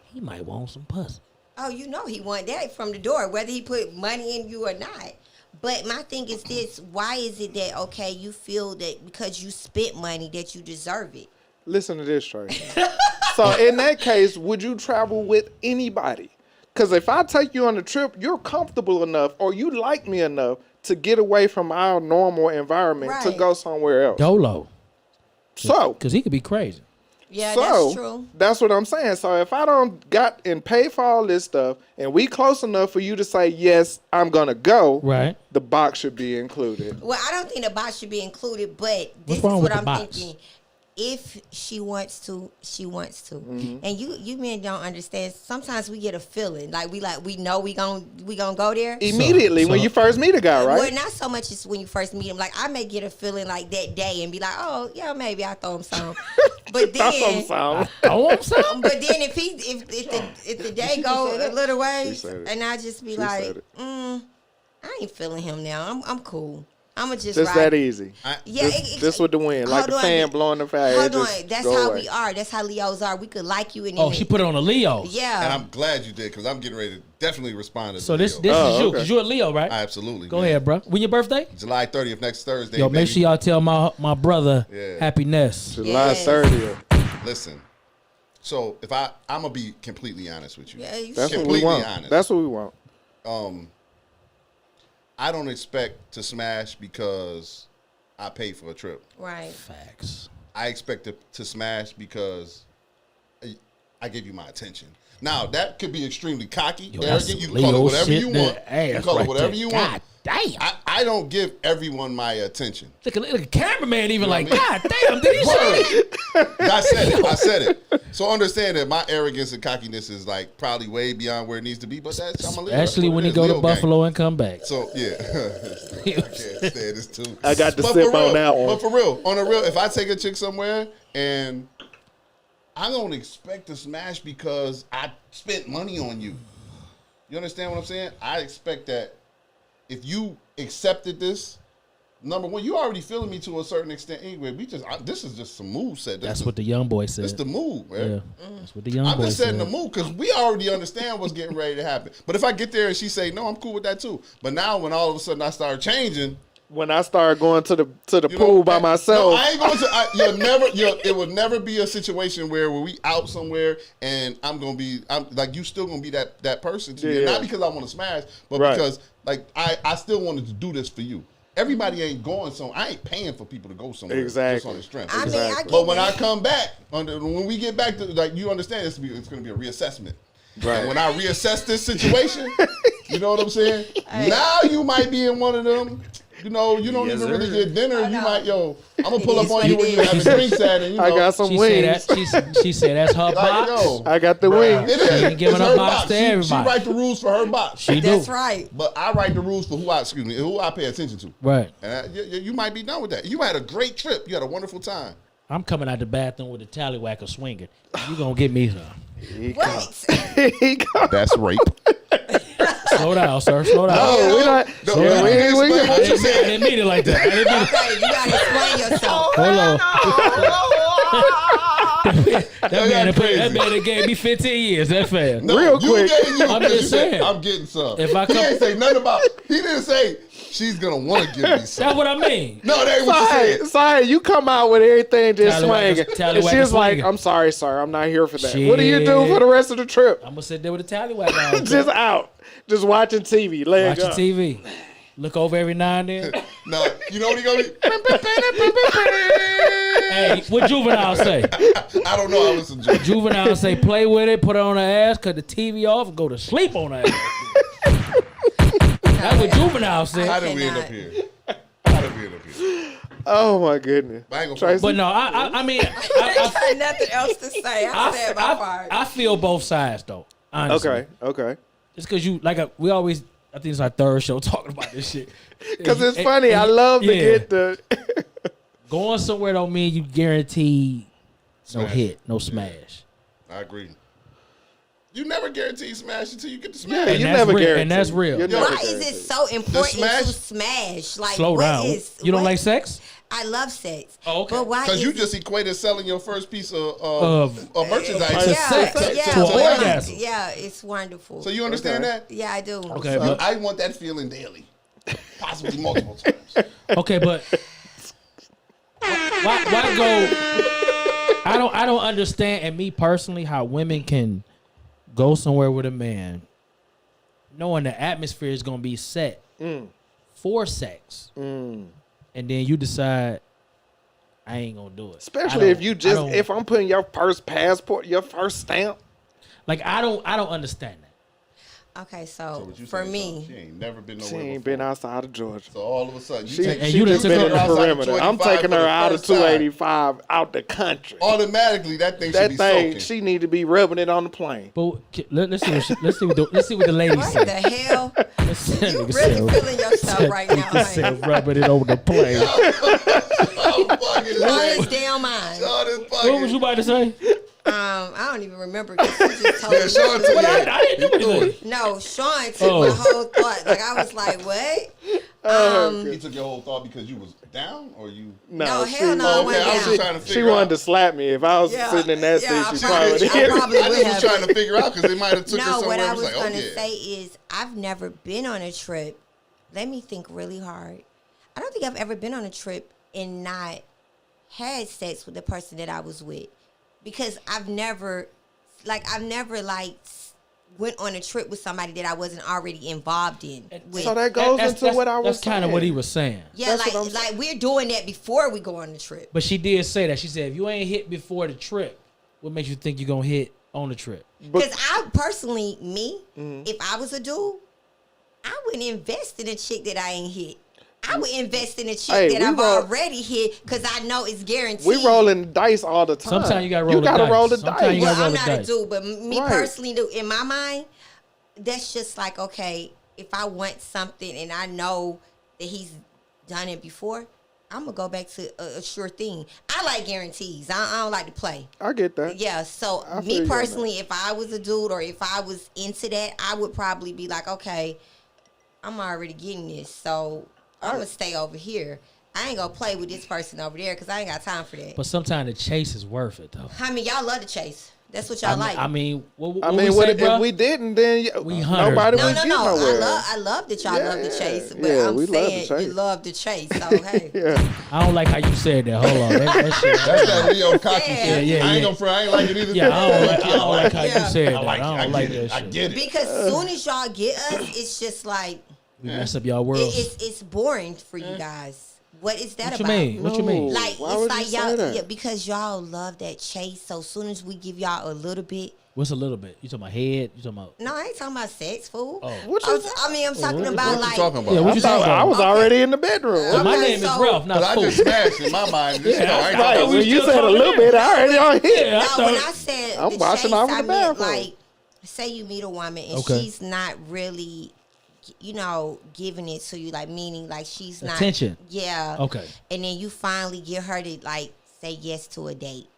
he might want some pussy. Oh, you know he want that from the door, whether he put money in you or not. But my thing is this: why is it that okay, you feel that because you spent money that you deserve it? Listen to this, Tracy. So in that case, would you travel with anybody? Because if I take you on a trip, you're comfortable enough or you like me enough to get away from our normal environment to Right. go somewhere else. Dolo. So, Because he could be crazy. Yeah, so that's true. that's what I'm saying. So if I don't got and pay for all this stuff and we close enough for you to say, yes, I'm going to go, Right. the box should be included. Well, I don't think the box should be included, but this is wrong with what the I'm box? thinking. If she wants to, she wants to. Mm-hmm. And you men don't understand. Sometimes we get a feeling like we know we gonna go there. Immediately when so- you first meet a guy, right? Well, not so much as when you first meet him. Like I may get a feeling like that day and be like, oh yeah, maybe I throw him some. But then, Some. I want some. but then if the day go a little ways, said it. and I just be She like, said it. I ain't feeling him now. I'm cool. I'ma just Just ride. that easy. Yeah, This with the wind, like hold the on. fan blowing the fire. Hold on, that's how we are. That's how Leos are. We could like you and Oh, then she put it on a Leo. yeah. And I'm glad you did because I'm getting ready to definitely respond to So this video. is you, okay. because you're a Leo, right? Absolutely. Go man. ahead, bro. When your birthday? July 30th, next Thursday. Yo, make baby. sure y'all tell my brother Yeah. happiness. July Yes. 30th. Listen. So if I'm gonna be completely honest with you. Yeah, you That's should. what we Completely want. honest. That's what we want. I don't expect to smash because I paid for a trip. Right. Facts. I expect to smash because I give you my attention. Now that could be extremely cocky, Yo, that's arrogant. You some can call it Leo whatever shit you there. want. You Ass can call it right whatever there. you God want. damn. I don't give everyone my attention. Look at cameraman even like, God damn, did he say it? I said it. So understand that my arrogance and cockiness is like probably way beyond where it needs to be, but that's I'm a leader. Actually, when you go to Buffalo and come back. So yeah, I can't stand this too. I got to sip on that one. But for real, on the real, if I take a chick somewhere and I don't expect to smash because I spent money on you. You understand what I'm saying? I expect that if you accepted this, number one, you already feeling me to a certain extent anyway. This is just some move set. That's what the young boy said. It's the move, man. Yeah, that's what the young boy said. I'm just setting the move because we already understand what's getting ready to happen. But if I get there and she say no, I'm cool with that too. But now when all of a sudden I start changing. When I start going to the pool by myself, no, I ain't going to. It will never be a situation where we out somewhere and I'm like you still gonna be that person to me. Not because I want to smash, but because like I still wanted to do this for you. Everybody ain't going somewhere. I ain't paying for people to go somewhere. Exactly. Just on the strength. I mean, but when I come back, when we get back to like you understand, it's going to be a reassessment. Right. And when I reassess this situation, you know what I'm saying? Now you might be in one of them. You know, you don't even really get dinner. You might, I'm gonna pull up on you when you having drinks at, and I got some wings. She said that's her box. I got the wings. It is. She ain't giving her box to everybody. She write the rules for her box. That's right. But I write the rules for who I pay attention to. Right. And you might be done with that. You had a great trip. You had a wonderful time. I'm coming out the bathroom with a tallywhacker swinging. You gonna get me some? What? That's rape. Slow down, sir. Slow down. No, we not. I didn't mean it like that. Okay, you gotta explain yourself. Hold on. that man gave me 15 years. That fast. No, real quick. I'm just saying. I'm getting some. If I come, he didn't say nothing about. He didn't say she's gonna want to give me some. That's what I mean. No, that ain't what you said. Sorry, you come out with everything just swinging. And she was like, swinging. I'm sorry, sir. I'm not here for that. Shit. What do you do for the rest of the trip? I'm gonna sit there with a tallywhacker. Just out. Just watching TV. Watching TV. Look over every now and then. No, you know what he gonna be? Hey, what Juvenile say? I don't know. I listen to Juvenile say, play with it, put it on her ass, cut the TV off, and go to sleep on her ass. That's what Juvenile said. How did we end up here? Oh my goodness! But no, I mean, I got nothing else to say. I said my part. I feel both sides though. Honestly. Okay. Just because we always. I think it's our third show talking about this shit. Because it's funny. I love to get the going somewhere don't mean you guarantee no hit, no smash. I agree. You never guarantee smash until you get the smash. Yeah, you never guarantee. And that's real. Why is it so important to smash? Like, slow down. You don't like sex? I love sex. Oh, okay. But why? Because you just equated selling your first piece of merchandise to sex. To an orgasm. Yeah, it's wonderful. So you understand that? Yeah, I do. Okay, so I want that feeling daily, possibly multiple times. Okay, but why go? I don't understand, and me personally, how women can go somewhere with a man, knowing the atmosphere is gonna be set for sex. And then you decide, I ain't gonna do it. Especially if I'm putting your first passport, your first stamp. Like I don't understand that. Okay, so for me, she ain't never been nowhere. She ain't before. been outside of Georgia. So all of a sudden, she been in the perimeter. I'm taking her out of 285 out the country. Automatically, that thing should be soaking. She need to be rubbing it on the plane. But let's see what the ladies say. What the hell? You really feeling yourself right now, man. Rubbing it over the plane. Blow his damn mind. What was you about to say? I don't even remember because she just told me. Sean took I didn't do anything. No, Sean took my whole thought. Like I was like, what? He took your whole thought because you was down, or you? No, hell no, I wasn't I was just trying to figure She wanted to slap me. If I was sitting in that seat, she probably would hit me. I just was trying to figure out because they might have took her somewhere. No, what I was going to say is I've never been on a trip. Let me think really hard. I don't think I've ever been on a trip and not had sex with the person that I was with. Because I've never went on a trip with somebody that I wasn't already involved in. So that goes into what I was saying. That's kind of what he was saying. Yeah, like we're doing that before we go on the trip. But she did say that. She said, if you ain't hit before the trip, what makes you think you're going to hit on the trip? Because I personally, if I was a dude, I wouldn't invest in a chick that I ain't hit. I would invest in a chick that I've already hit because I know it's guaranteed. We rolling the dice all the time. Sometimes you gotta roll the dice. Roll the dice. Well, I'm not a dude, but me personally, in my mind, that's just like, okay, if I want something and I know that he's done it before, I'm gonna go back to a sure thing. I like guarantees. I don't like to play. I get that. Yeah. So me personally, if I was a dude or if I was into that, I would probably be like, okay, I'm already getting this, so I'm gonna stay over here. I ain't gonna play with this person over there because I ain't got time for that. But sometimes the chase is worth it, though. I mean, y'all love to chase. That's what y'all like. I mean, what if we didn't, then nobody would get nowhere. I love that y'all love the chase, but I'm saying you love the chase. So hey, I don't like how you said that. Hold on, that shit. That's that Leo cocky shit. Yeah. I ain't like it either. Yeah, I don't like how you said that. I don't like that shit. I get it because soon as y'all get us, it's just like we mess up y'all world. It's boring for you guys. What is that about? What you mean? Like it's like y'all, because y'all love that chase. So soon as we give y'all a little bit. What's a little bit? You talking about head? You talking about? No, I ain't talking about sex, fool. Oh. I'm talking about what you talking about? Yeah, what you talking about? I was already in the bedroom. So my name is Ralph, not I just smashed in my mind. When you said a little bit, I already on here. No, when I said I'm washing off the bathroom. Like, say you meet a woman and she's not really, giving it to you, like meaning like she's not attention. Yeah. Okay. And then you finally get her to like say yes to a date,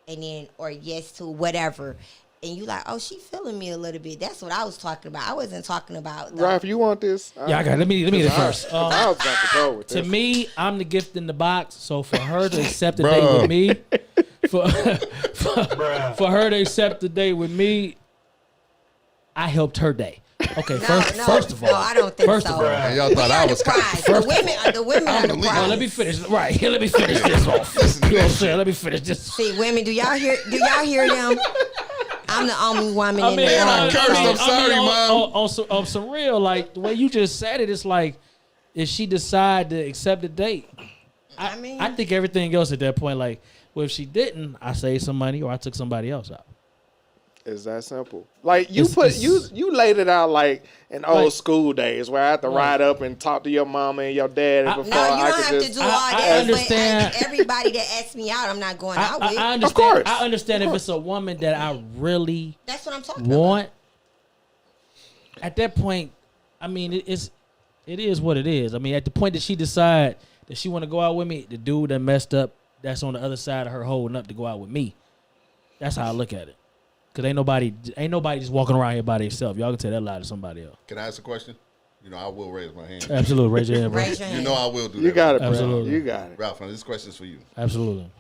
and then or yes to whatever. And you like, oh, she feeling me a little bit. That's what I was talking about. I wasn't talking about. Ralph, you want this? Yeah, I got it. Let me get it first. I was about to go with this. To me, I'm the gift in the box. So for her to accept a date with me, for her to accept the date with me, I helped her day. Okay, first of all, no, I don't think first so. Of all, and y'all thought I was the women are the prize. Let me finish. Right here, let me finish this off. You know what I'm saying? Let me finish this. See, women, do y'all hear them? I'm the only woman in the room. I'm sorry, Mom. On some real, like the way you just said it, it's like if she decide to accept the date, I think everything else at that point, like, well, if she didn't, I saved some money or I took somebody else out. It's that simple. Like you laid it out like in old school days where I had to ride up and talk to your mama and your dad before no, you don't have to do all that. I understand. But everybody that asks me out, I'm not going out with. I understand. Of course. I understand if it's a woman that I really that's what I'm talking want. At that point, I mean, it is what it is. I mean, at the point that she decide that she want to go out with me, the dude that messed up, that's on the other side of her holding up to go out with me. That's how I look at it. Cause ain't nobody just walking around here by themselves. Y'all can tell that lie to somebody else. Can I ask a question? I will raise my hand. Absolutely, raise your hand, bro. Raise your hand. I will do that. You got it, bro. Absolutely. You got it. Ralph, now this question is for you. Absolutely.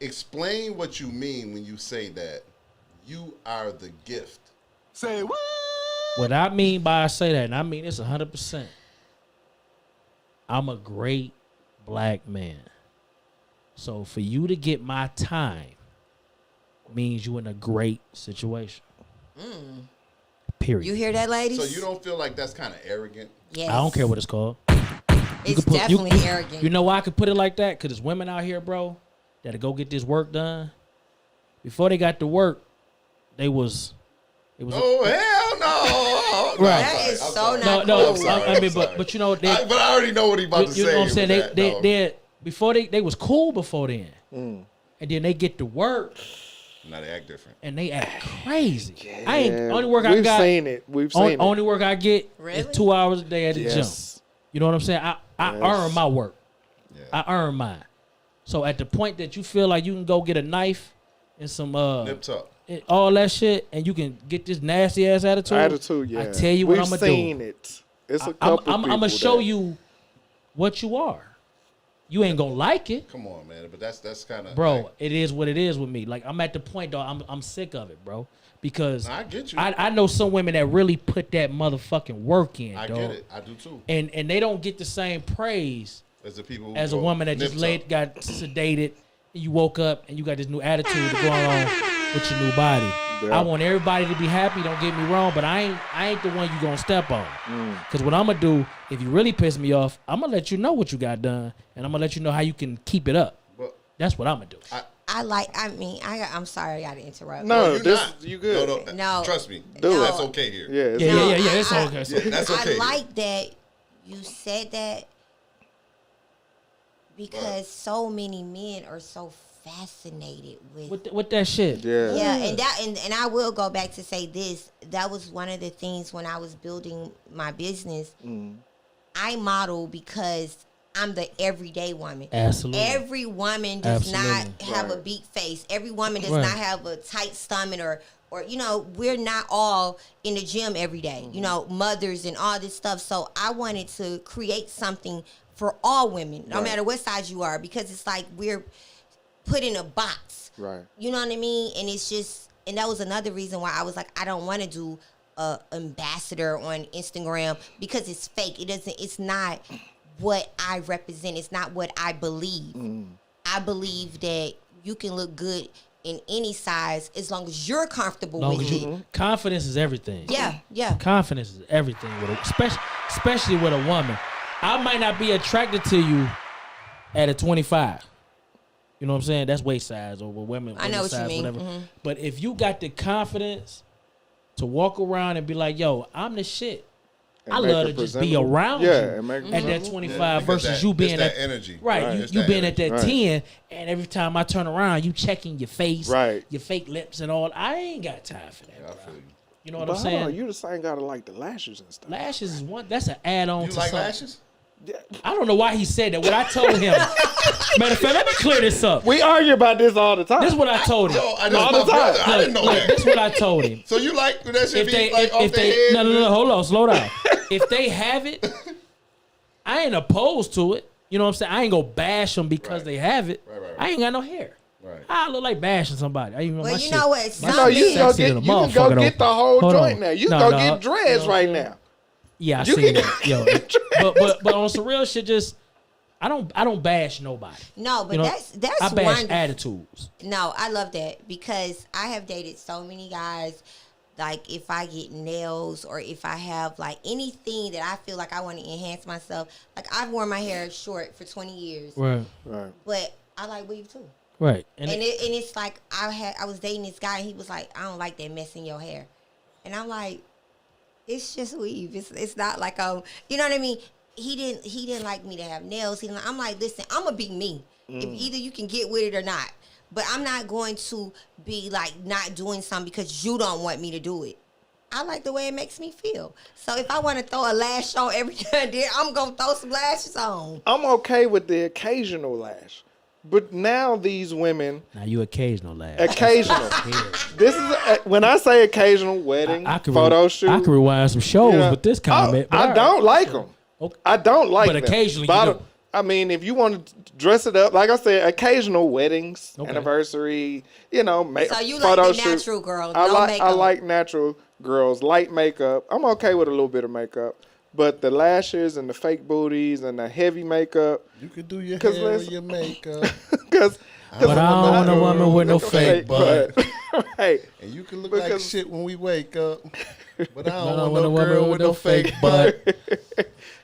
Explain what you mean when you say that you are the gift. Say what? What I mean by I say that, and I mean it's 100%. I'm a great black man. So for you to get my time means you in a great situation. Period. You hear that, ladies? So you don't feel like that's kind of arrogant? Yes. I don't care what it's called. It's definitely arrogant. You know why I could put it like that? Because there's women out here, bro, that'll go get this work done. Before they got to work, it was. Oh hell no! Right. That is so not no. cool. I mean, but you know, but I already know what he about to say. You know what I'm saying? They before they was cool before then, and then they get to work. Now they act different. And they act crazy. Yeah. I ain't only work I got. We've seen it. Only work I get is 2 hours a day at the gym. You know what I'm saying? I earn my work. Yeah. I earn mine. So at the point that you feel like you can go get a knife and some nip tuck, all that shit, and you can get this nasty ass attitude. Yeah. I tell you what I'm gonna do. We've seen it. It's a couple. I'm gonna show you what you are. You ain't gonna like it. Come on, man. But that's kind of bro. It is what it is with me. Like I'm at the point, though. I'm sick of it, bro. Because I get you. I know some women that really put that motherfucking work in. I get it. I do too. And they don't get the same praise as the people as a woman that just got sedated. And you woke up and you got this new attitude to go on with your new body. Yeah. I want everybody to be happy. Don't get me wrong, but I ain't the one you gonna step on. Because what I'm gonna do, if you really piss me off, I'm gonna let you know what you got done, and I'm gonna let you know how you can keep it up. That's what I'm gonna do. I'm sorry I gotta interrupt. No, you good. No, trust me. That's okay here. Yeah, it's okay. That's okay. I like that you said that Because so many men are so fascinated with that shit. Yeah, and I will go back to say this. That was one of the things when I was building my business. I model because I'm the everyday woman. Absolutely. Every woman does not have a big face. Every woman does not have a tight stomach or you know, we're not all in the gym every day. You know, mothers and all this stuff. So I wanted to create something for all women, no matter what size you are, because it's like we're put in a box. Right. You know what I mean? And it's just, and that was another reason why I was like, I don't want to do a ambassador on Instagram because it's fake. It's not what I represent. It's not what I believe. I believe that you can look good in any size as long as you're comfortable with it. Confidence is everything. Yeah. Confidence is everything, especially with a woman. I might not be attracted to you at a 25. You know what I'm saying? That's waist size or women. I know what size, you mean. Whatever. But if you got the confidence to walk around and be like, yo, I'm the shit. I love to just be around you at that 25 versus you being that energy. Right. You being at that 10, and every time I turn around, you checking your face, your fake lips and all. I ain't got time for that. I feel you. You know what I'm saying? You just ain't gotta like the lashes and stuff. Lashes is one. That's an add-on to like something. lashes? I don't know why he said that. What I told him. Matter of fact, let me clear this up. We argue about this all the time. This is what I told him. All the time. I didn't know that. This is what I told him. So you like that should be like off if the they, head? No, hold on, slow down. If they have it, I ain't opposed to it. You know what I'm saying? I ain't gonna bash them because they have it. Right. I ain't got no hair. Right. I look like bashing somebody. Well, you know what? You can go get the whole joint now. You can go get dreads right now. Yeah, I see that. Yo, but on some real shit, just I don't bash nobody. No, but that's I bash wonderful. attitudes. No, I love that because I have dated so many guys. Like if I get nails or if I have like anything that I feel like I want to enhance myself. Like I've worn my hair short for 20 years. Right. But I like weave too. Right. And it's like I was dating this guy and he was like, I don't like that mess in your hair. And I'm like, it's just weave. It's not like you know what I mean? He didn't like me to have nails. I'm like, listen, I'm gonna be me. If either you can get with it or not. But I'm not going to be like not doing something because you don't want me to do it. I like the way it makes me feel. So if I want to throw a lash on every now and then, I'm going to throw some lashes on. I'm okay with the occasional lash. But now these women... Now you occasional lash. Occasional. This is when I say occasional, wedding, photo shoot. I can rewind some shows with this comment. I don't like them. Okay. I don't like them. But occasionally you do. I mean, if you want to dress it up, like I said, occasional weddings, anniversary, you know, so you photo like the shoot. natural girl, I like natural girls, light makeup. I'm okay with a little bit of makeup, but the lashes and the fake booties and the heavy makeup. You could do your hair with your makeup. But I don't want a woman with no fake butt. Right. And you can look like shit when we wake up. But I don't want no girl with no fake butt.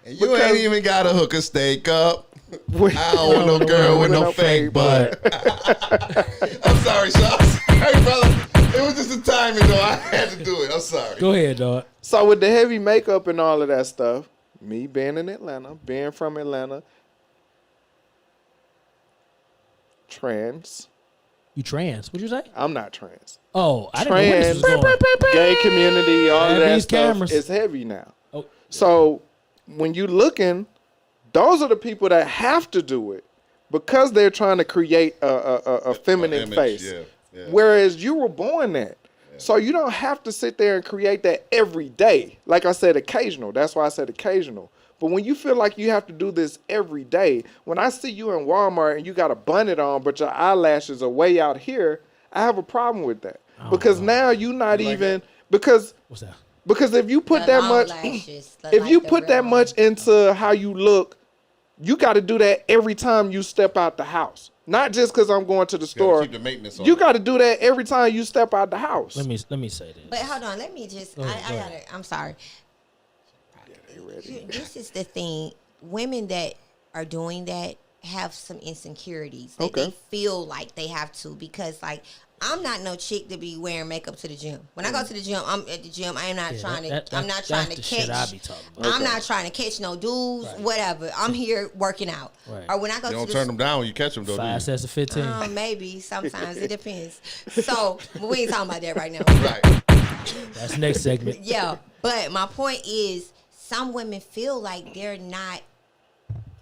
And you ain't even got a hooker steak up. I don't want no girl with no fake butt. I'm sorry, Sean. Hey, brother. It was just the timing, though. I had to do it. I'm sorry. Go ahead, dog. So with the heavy makeup and all of that stuff, me being in Atlanta, being from Atlanta, trans. You trans? What'd you say? I'm not trans. Oh, I didn't know where this was going. Gay community, all of that stuff is heavy now. Oh. So when you looking, those are the people that have to do it because they're trying to create a feminine face. Yeah. Whereas you were born that. Yeah. So you don't have to sit there and create that every day. Like I said, occasional. That's why I said occasional. But when you feel like you have to do this every day, when I see you in Walmart and you got a bonnet on, but your eyelashes are way out here, I have a problem with that. Because now you're not even because what's that? Because if you put that much if you put that much into how you look, you got to do that every time you step out the house. Not just because I'm going to the store. Keep the maintenance on. You got to do that every time you step out the house. Let me say this. But hold on, let me just. I'm sorry. Yeah, they ready. This is the thing. Women that are doing that have some insecurities. They feel like they have to because, like, I'm not no chick to be wearing makeup to the gym. When I go to the gym, I'm at the gym. I am not trying to. I'm not trying to catch. Shit I be talking about. I'm not trying to catch no dudes. Right. Whatever. I'm here working out. Right. Or when I go, you don't turn them down when you catch them. Though, 5 sets of 15. Maybe sometimes it depends. So we ain't talking about that right now. Right. That's next segment. Yeah, but my point is, some women feel like they're not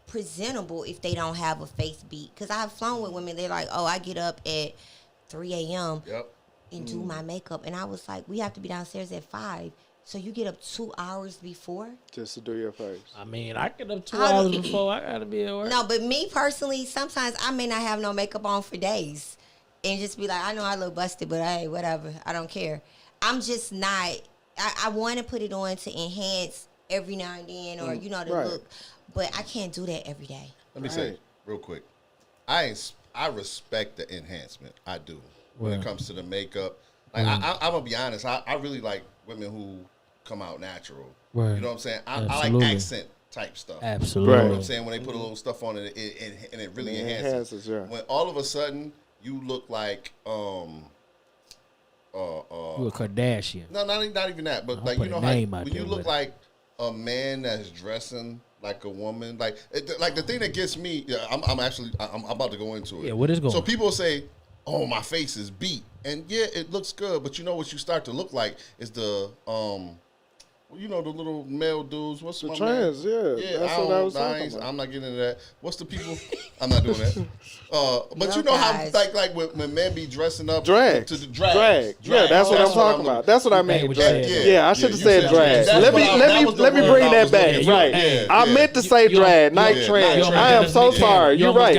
presentable if they don't have a face beat. Because I've flown with women. They're like, oh, I get up at 3 a.m. and do my makeup. And I was like, we have to be downstairs at 5. So you get up 2 hours before? Just to do your face. I mean, I get up 2 hours before. I got to be at work. No, but me personally, sometimes I may not have no makeup on for days. And just be like, I know I look busted, but hey, whatever. I don't care. I'm just not. I want to put it on to enhance every now and then or, the look. But I can't do that every day. Let me say real quick. I respect the enhancement. I do. When it comes to the makeup. Like, I'm going to be honest. I really like women who come out natural. Right. You know what I'm saying? I like accent type stuff. Absolutely. You know what I'm saying? When they put a little stuff on it, and it really enhances. When all of a sudden you look like you a Kardashian. No, not even that. But like, you know how when you look like a man that's dressing like a woman, like the thing that gets me, I'm about to go into it. Yeah, what is going on? So people say, oh, my face is beat. And yeah, it looks good, but you know what you start to look like is the the little male dudes. What's the trans? Man? Yeah, that's what I was talking about. I'm not getting into that. What's the people? I'm not doing that. But you know guys. How like when men be dressing up drag to the drag. Yeah, that's what I'm talking about. That's what I mean. I should have said drag. Let me bring that back. Right. I meant to say drag, not trans. I am so sorry. You're right.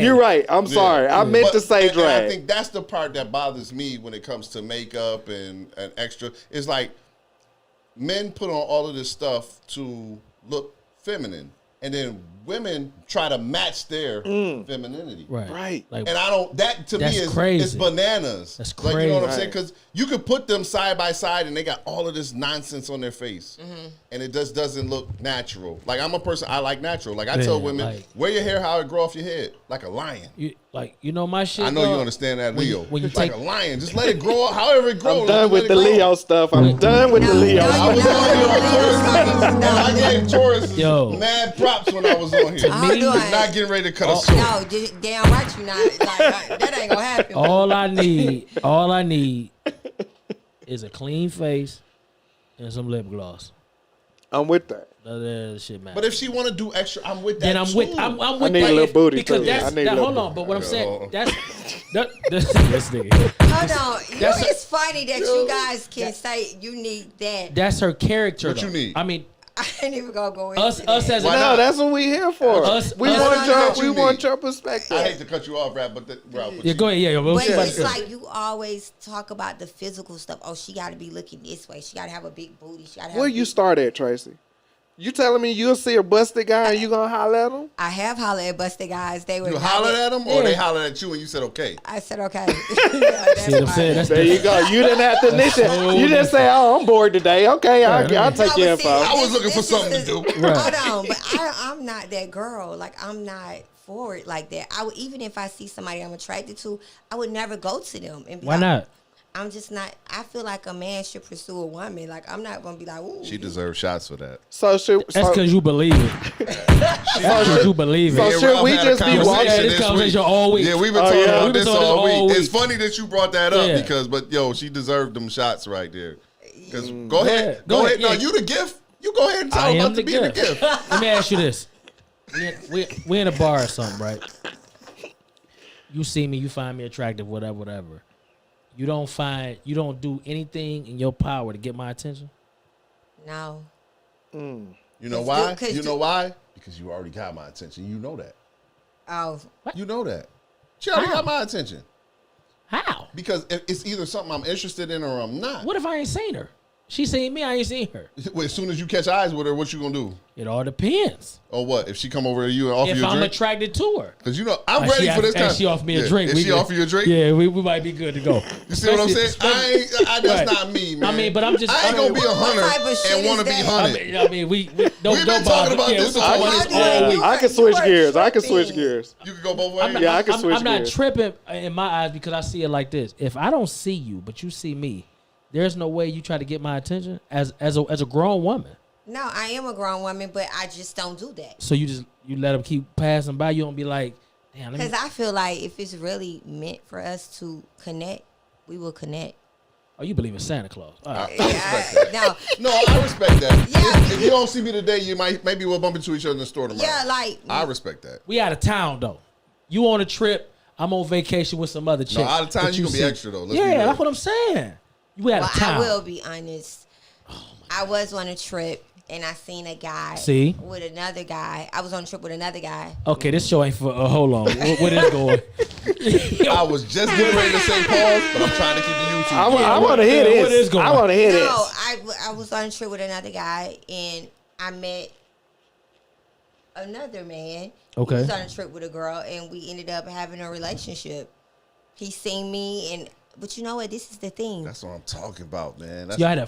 You're right. I'm sorry. I meant to say drag. I think that's the part that bothers me when it comes to makeup and extra. It's like, men put on all of this stuff to look feminine, and then women try to match their femininity. Right. Like, and I don't. That to me is crazy. It's bananas. That's crazy. Like, you know what I'm saying? Because you could put them side by side, and they got all of this nonsense on their face, and it just doesn't look natural. Like, I'm a person. I like natural. Like, I tell women, wear your hair how it grow off your head, like a lion. My shit. I know you understand that, Leo. When you like a lion, just let it grow up however it grows. I'm done with the Leo stuff. I'm done with the Leo stuff. I gave Taurus mad props when I was on here. Me, not getting ready to cut us short. No, damn right you not. Like, that ain't gonna happen. All I need is a clean face and some lip gloss. I'm with that. That shit matters. But if she want to do extra, I'm with that. Then I'm with I need a little booty because too. Hold on, but what I'm saying, that's this nigga. Hold on, it's funny that you guys can say you need that. That's her character. What you need? I mean, I ain't even gonna go into us as no, that's what we here for. We want your perspective. I hate to cut you off, Rap, but go ahead. Yeah, but it's like you always talk about the physical stuff. Oh, she got to be looking this way. She got to have a big booty. She got to have. Where you start at, Tracie? You telling me you'll see a busted guy and you gonna holler at him? I have hollered at busted guys. They were. You hollered at them, or they hollered at you and you said okay? I said okay. See what I'm saying? There you go. You didn't have to initiate. You just say, "Oh, I'm bored today." Okay, I'll take your info. I was looking for something to do. Hold on, but I'm not that girl. Like, I'm not forward like that. I would, even if I see somebody I'm attracted to, I would never go to them and be why not? I'm just not. I feel like a man should pursue a woman. Like, I'm not gonna be like, ooh. She deserves shots for that. That's because you believe it. You believe it. So should we just be watching this conversation all week? Yeah, we've been talking about this all week. It's funny that you brought that up because, she deserved them shots right there. Because go ahead. No, you the gift. You go ahead and tell them about to be the gift. Let me ask you this: we in a bar or something, right? You see me, you find me attractive, whatever. You don't do anything in your power to get my attention? No. You know why? You know why? Because you already got my attention. You know that. Oh. What? You know that. She already got my attention. How? Because it's either something I'm interested in or I'm not. What if I ain't seen her? She seen me, I ain't seen her. Wait, as soon as you catch eyes with her, what you gonna do? It all depends. Or what? If she come over to you and offer you a drink? If I'm attracted to her. Because I'm ready for this kind of... she offer me a drink. If she offer you a drink? Yeah, we might be good to go. You see what I'm saying? That's not me, man. I mean, but I'm just... I ain't gonna be a hunter and want to be hunted. I mean, we don't We've been talking about this all week. I can switch gears. You can go both ways? I can switch gears. I'm not tripping in my eyes because I see it like this. If I don't see you, but you see me, there's no way you try to get my attention as a grown woman. No, I am a grown woman, but I just don't do that. So you let them keep passing by. You don't be like, damn. Because I feel like if it's really meant for us to connect, we will connect. Oh, you believe in Santa Claus? I respect that. No, I respect that. Yeah. If you don't see me today, maybe we'll bump into each other in the store tomorrow. Yeah, like I respect that. We out of town though. You on a trip? I'm on vacation with some other chick. No, out of town you gonna be extra though. That's what I'm saying. You out of town. I will be honest. I was on a trip. And I seen a guy with another guy. I was on a trip with another guy. Okay, this show ain't for. Hold on, what is going? I was just getting ready to say pause, but I'm trying to keep the YouTube. I want to hear this. What is going? I want to hear this. No, I was on a trip with another guy, and I met another man. Okay. He was on a trip with a girl, and we ended up having a relationship. He seen me, but you know what? This is the thing. That's what I'm talking about, man. You had a.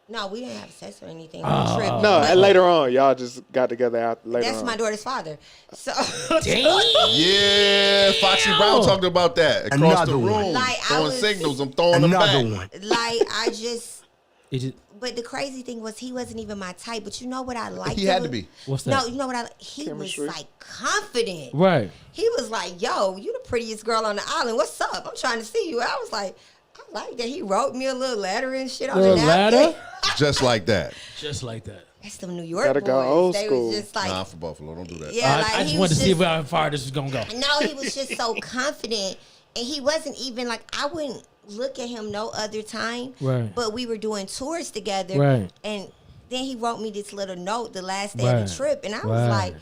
No, we didn't have sex or anything on the trip. No, later on, y'all just got together after later on. That's my daughter's father. So yeah, Foxy Brown talked about that across the room. Like, throwing signals, I'm throwing them back. Like I just. But the crazy thing was he wasn't even my type. But you know what I liked? He had to be. What's that? No, you know what he Chemistry. was like confident. Right. He was like, "Yo, you the prettiest girl on the island. What's up? I'm trying to see you." I was like, I like that. He wrote me a little letter and shit on the napkin. Just like that. Just like that. That's them New York Gotta boys. go old they school. was just like, nah, for Buffalo, don't do that. Yeah, like I just wanted to see how far this was gonna go. No, he was just so confident, and he wasn't even like I wouldn't look at him no other time. Right. But we were doing tours together. Right. And then he wrote me this little note the last day of the trip, and I was like,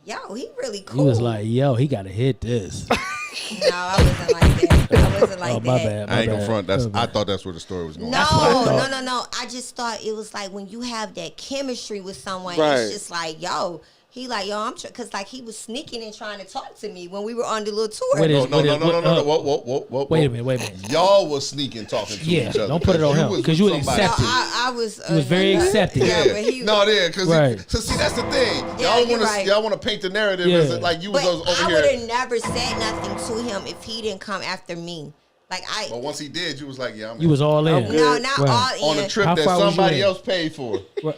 "Yo, he really cool." He was like, "Yo, he gotta hit this." No, I wasn't like that. I wasn't like that. My bad. I ain't gonna front. I thought that's where the story was going. No. I just thought it was like when you have that chemistry with someone, it's just like, yo, he like, yo, because like he was sneaking and trying to talk to me when we were on the little tour. No. Whoa. Wait a minute. Y'all was sneaking talking to each other. Don't put it on him because you was accepted. No, I was. He was very accepted. Yeah. Because see, that's the thing. Y'all want to paint the narrative as like you was over here. I would have never said nothing to him if he didn't come after me. But once he did, you was like, yeah, you was all in. No, not all in. On a trip that somebody else paid for. Right.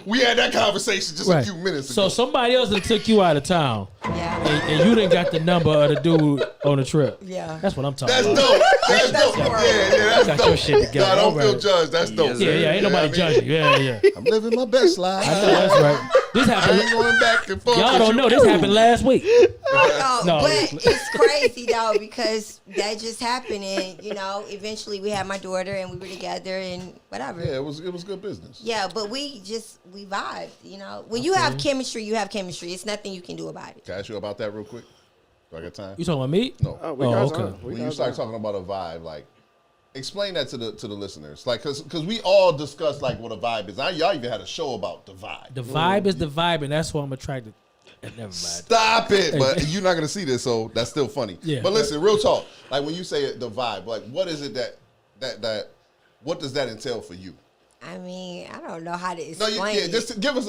We had that conversation just a few minutes ago. So somebody else that took you out of town. Yeah. And you didn't got the number of the dude on the trip. Yeah. That's what I'm talking about. That's dope. That's dope. Got your shit together. No, I don't feel judged. That's dope. Yeah. Ain't nobody judging you. Yeah. I'm living my best life. I know that's right. This happened. I ain't going back and forth. Y'all don't know this happened last week. No, but it's crazy though because that just happened, and eventually we had my daughter and we were together and whatever. Yeah, it was good business. Yeah, but we vibed. When you have chemistry, you have chemistry. It's nothing you can do about it. Can I ask you about that real quick? Do I got time? You talking about me? No. Okay. When you start talking about a vibe, like, explain that to the listeners, like, cause we all discussed like what a vibe is. Y'all even had a show about the vibe. The vibe is the vibe, and that's why I'm attracted. Never mind. Stop it! But you're not gonna see this, so that's still funny. Yeah. But listen, real talk. Like when you say the vibe, like what is it that what does that entail for you? I mean, I don't know how to explain it. Just give us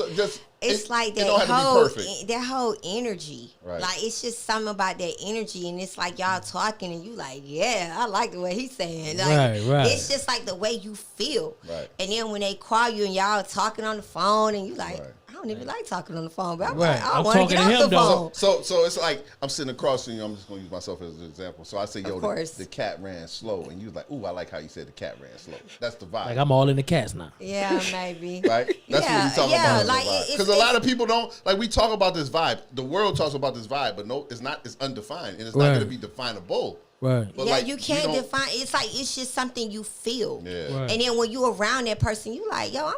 It's like that whole energy. Right. Like it's just something about that energy, and it's like y'all talking, and you like, yeah, I like the way he's saying. Like, right. It's just like the way you feel. Right. And then when they call you and y'all talking on the phone, and you like, right. I don't even like talking on the phone, but I'm right. like, I want to get off the phone. So it's like I'm sitting across from you. I'm just gonna use myself as an example. So I say, yo, the cat ran slow, and you was like, ooh, I like how you said the cat ran slow. That's the vibe. Like I'm all in the cats now. Yeah, maybe. Right? That's what we talking about. Like because a lot of people don't like. We talk about this vibe. The world talks about this vibe, but no, it's not. It's undefined, and it's not going to be definable. Right. But yeah, you can't define. It's like it's just something you feel. Yeah. Right. And then when you around that person, you like, yo, I'm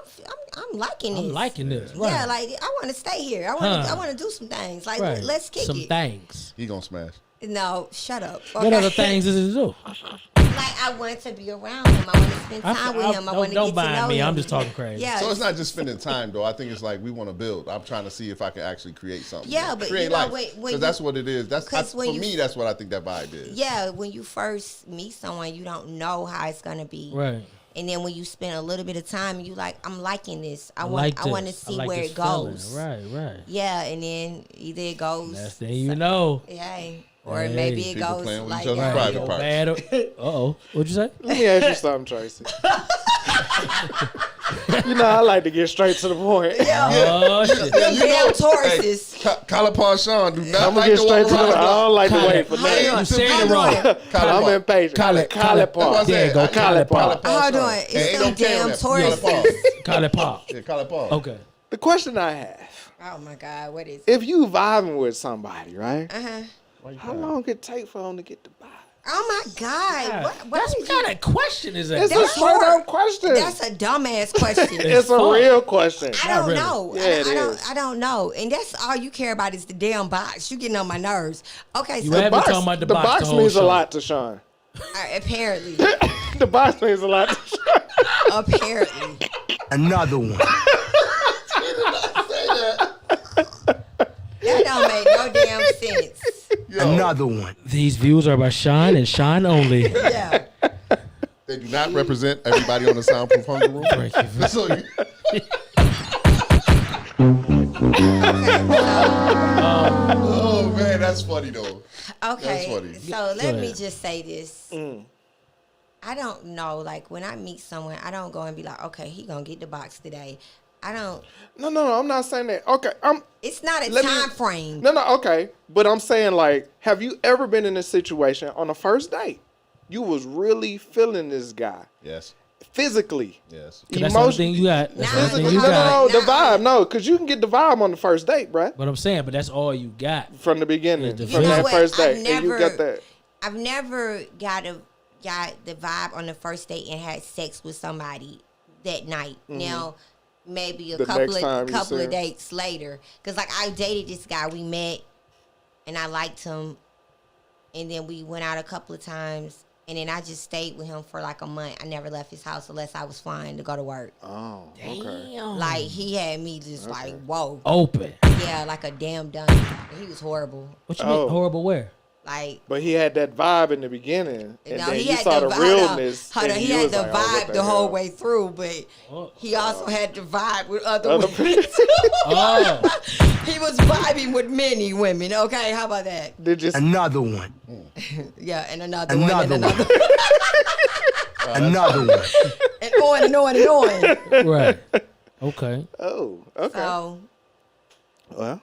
liking this. I'm liking this. Right. Yeah, like I want to stay here. I want to do some things. Like let's kick some it. things. He gonna smash. No, shut up. Okay. What other things does it do? like I want to be around him. I want to spend time with him. I want to get to know him. Don't mind me. I'm just talking crazy. Yeah. So it's not just spending time, though. I think it's like we want to build. I'm trying to see if I can actually create something. Yeah, but create you know, life. because that's what it is. For me, that's what I think that vibe is. Yeah, when you first meet someone, you don't know how it's gonna be. Right. And then when you spend a little bit of time, you like, I'm liking this. I want to see where it goes. Right. Yeah, and then either it goes. Next thing you know. Yeah. Or maybe it goes playing with like each other's private parts. Uh-oh. What'd you say? Let me ask you something, Tracie. You know, I like to get straight to the point. Oh, shit. Damn Tauruses. Hey, Kalapar Sean, do not I'm like gonna get to straight walk to the point. I don't like to wait for You nothing. saying it wrong. I'm impatient. Kalapar. There you go. Kalapar. Hold on. It's some damn Tauruses. Kalapar. Yeah, Kalapar. Okay. The question I have, Oh my God, what is it? if you vibing with somebody, right? Uh-huh. How long it take for them to get the vibe? Oh my God. What kind of question is that? It's a straight up question. That's a dumbass question. It's a real question. I don't really. know. Yeah, it is. I don't know. And that's all you care about is the damn box. You getting on my nerves. Okay, You so have been talking about the box the whole means show. a lot to Sean. apparently. The box means a lot to Sean. Apparently. Another one. That don't make no damn sense. Another one. These views are by Sean and Sean only. Yeah. They do not represent everybody on the Soundproof Hunger Room. Thank you. So you- oh man, that's funny though. Okay. That's funny. So let me ahead. just say this. I don't know. Like when I meet someone, I don't go and be like, okay, he gonna get the box today. I don't. No, I'm not saying that. Okay, It's not a Let me- time frame. No, okay. But I'm saying, like, have you ever been in a situation on a first date? You was really feeling this guy. Yes. Physically. Yes. That's the only thing you got. That's the only thing you got. No, the vibe. No, because you can get the vibe on the first date, bruh. But I'm saying, but that's all you got. From the beginning. You From know that what? first I've date. And you got that. I've never got the vibe on the first date and had sex with somebody that night. Now, maybe a The couple next time you see of him. dates later, because like I dated this guy, we met, and I liked him, and then we went out a couple of times, and then I just stayed with him for like a month. I never left his house unless I was flying to go to work. Oh, okay. Like he had me just like whoa, Open. yeah, like a damn dummy. He was horrible. What you Oh. mean horrible where? Like. But he had that vibe in the beginning. And No, then he you had saw the vibe. realness. Hold on, and he you had was the like, oh, what vibe the whole hell? way through, but he also had the vibe with other Other women. people. Oh. He was vibing with many women. Okay, how about that? Did you Another one. Yeah, and another one, and Another another, Another one. and on and on and on. Right. Okay. Oh, okay. So Well,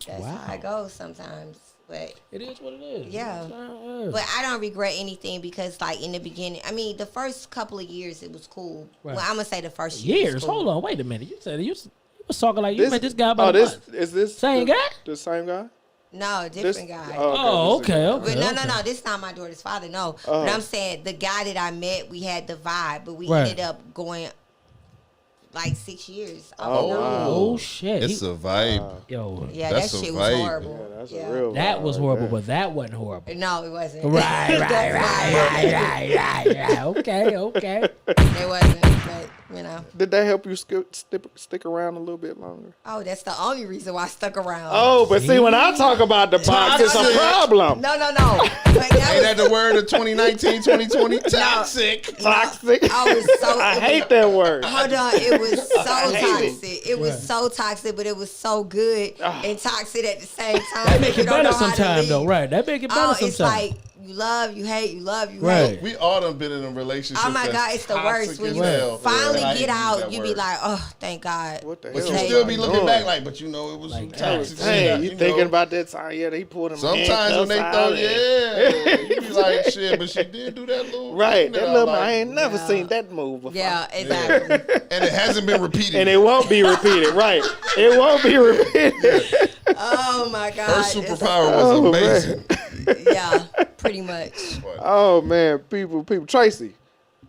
that's how it goes sometimes. But It is what it is. Yeah. But but I don't regret anything because like in the beginning, I mean the first couple of years it was cool. Right. Well, I'm gonna say the first year years. was cool. Hold on. Wait a minute. You said you was talking like you met this guy about a this month. is this Same the, guy? The same guy? No, different guy. Oh, this is- okay. But Okay. no, this is not my daughter's father. No, but I'm saying the guy that I met, we had the vibe, but we Right. ended up going like 6 years. Oh, wow. Oh shit. It's a vibe. Yo. Yeah, That's that a shit was vibe. horrible. Yeah, that's Yeah. a real That vibe was right horrible, there. but that wasn't horrible. No, it wasn't. Right. Okay. It wasn't, but you know. Did that help you stick around a little bit longer? Oh, that's the only reason why I stuck around. Oh, but see, when I talk about the box, it's a problem. No. But that Ain't that was, the word of 2019, 2020? Toxic. Toxic. I was so. I hate that word. Hold on, it was so hate it. toxic. It was so toxic, but it was so good and toxic at the same time. That make You it don't better know how to sometimes though, leave. right? That make it better Oh, sometimes. it's like you love, you hate, you love, you Right. hate. We all done been in a relationship. Oh my that's God, it's the worst toxic when as you hell. finally And I hate get to use out. that You be word. like, oh, thank God. What the But hell? you Hey, still be you looking doing? back like, but you know it was some Like, toxic shit. Hey, that, you know. thinking about that time? Yeah, he pulled him. Sometimes when they throw, you be like, shit, but she did do that little Right, thing that I little. like. I ain't never Yeah. seen that move before. Yeah, exactly. And it hasn't been repeated. And it won't be repeated. Right, it won't be repeated. Oh my God. Her superpower was Oh, amazing. Yeah, pretty much. Oh man, people. Tracie,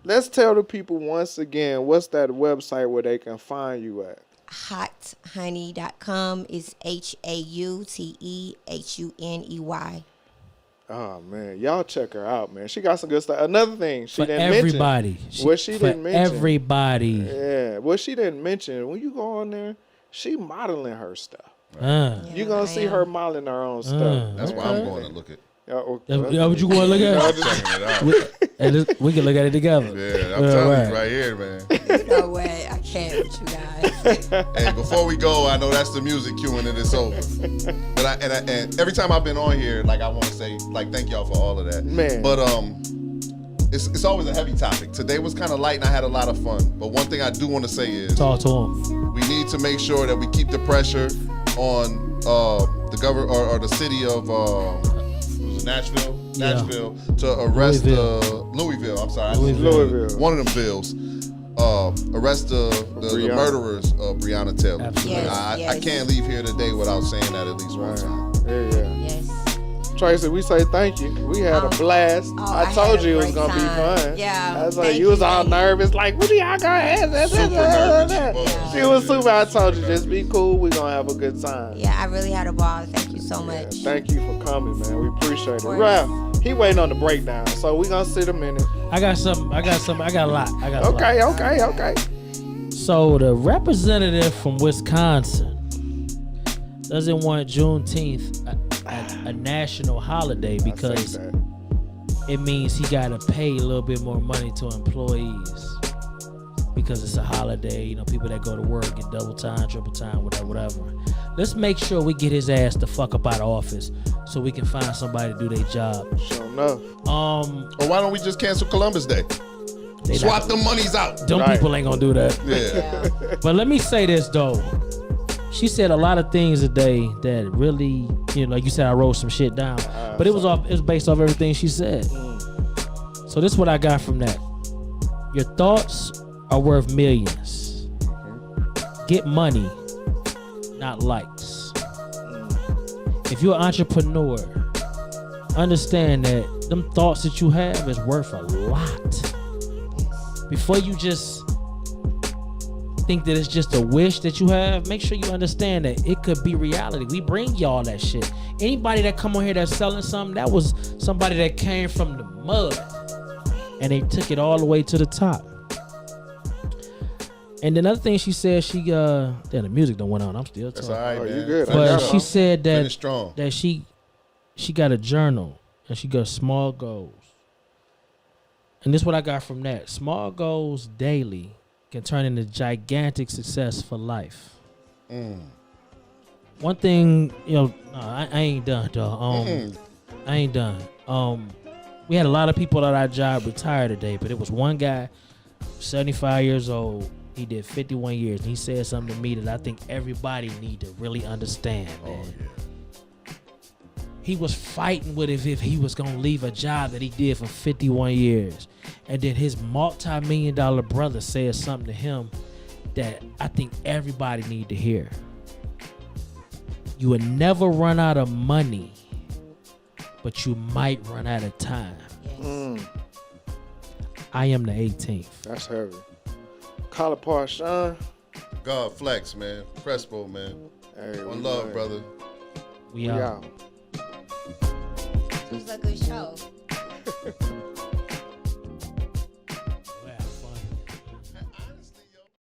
let's tell the people once again what's that website where they can find you at. Hautehoney.com is HAUTEHUNEY. Oh man, y'all check her out, man. She got some good stuff. Another thing she didn't everybody. mention. What she didn't mention. Everybody. Yeah. What she didn't mention. When you go on there, she modeling her stuff. You gonna see her modeling her own stuff. That's why I'm going to look at. What you going to look at? I'm checking it out. We can look at it together. Yeah, I'm telling you right here, man. No way, I can't with you guys. Hey, before we go, I know that's the music cue and it's over. But and every time I've been on here, like I want to say, like thank y'all for all of that, man. But it's always a heavy topic. Today was kind of light and I had a lot of fun. But one thing I do want to say is, talk to him. We need to make sure that we keep the pressure on the government or the city of Nashville to arrest Louisville. I'm sorry, Louisville. One of them bills. Arrest the murderers of Breonna Taylor. Absolutely. I can't leave here today without saying that at least one time. Yeah. Yes. Tracy, we say thank you. We had a blast. I told you it was gonna be fun. Yeah. I was like, you was all nervous, like, what are y'all gonna ask? Super nervous. She was super. I told you, just be cool. We gonna have a good time. Yeah, I really had a ball. Thank you so much. Thank you for coming, man. We appreciate it. Ralph, he waiting on the breakdown, so we gonna sit a minute. I got something. I got a lot. Okay. So the representative from Wisconsin doesn't want Juneteenth a national holiday because it means he got to pay a little bit more money to employees because it's a holiday. You know, people that go to work get double time, triple time, whatever. Let's make sure we get his ass the fuck up out of office so we can find somebody to do their job. Sure enough. Or why don't we just cancel Columbus Day? Swap the monies out. Them people ain't gonna do that. Yeah. But let me say this though. She said a lot of things today that really, you know, like you said, I wrote some shit down. But it was based off everything she said. So this is what I got from that. Your thoughts are worth millions. Get money, not likes. If you're an entrepreneur, understand that them thoughts that you have is worth a lot. Before you just think that it's just a wish that you have, make sure you understand that it could be reality. We bring y'all that shit. Anybody that come on here that's selling something, that was somebody that came from the mud and they took it all the way to the top. And another thing she said, the music don't went on. I'm still talking. That's all right, man. You good. But she said that she got a journal and she got small goals. And this is what I got from that. Small goals daily can turn into gigantic success for life. One thing, you know, I ain't done, dog. I ain't done. We had a lot of people at our job retire today, but it was one guy, 75 years old. He did 51 years, and he said something to me that I think everybody need to really understand, man. He was fighting with if he was going to leave a job that he did for 51 years. And then his multi-million-dollar brother said something to him that I think everybody need to hear. You will never run out of money, but you might run out of time. Yes. I am the 18th. That's heavy. Collar Park, Sean. God flex, man. Crespo, man. Hey, One love, brother. We out. It was a good show.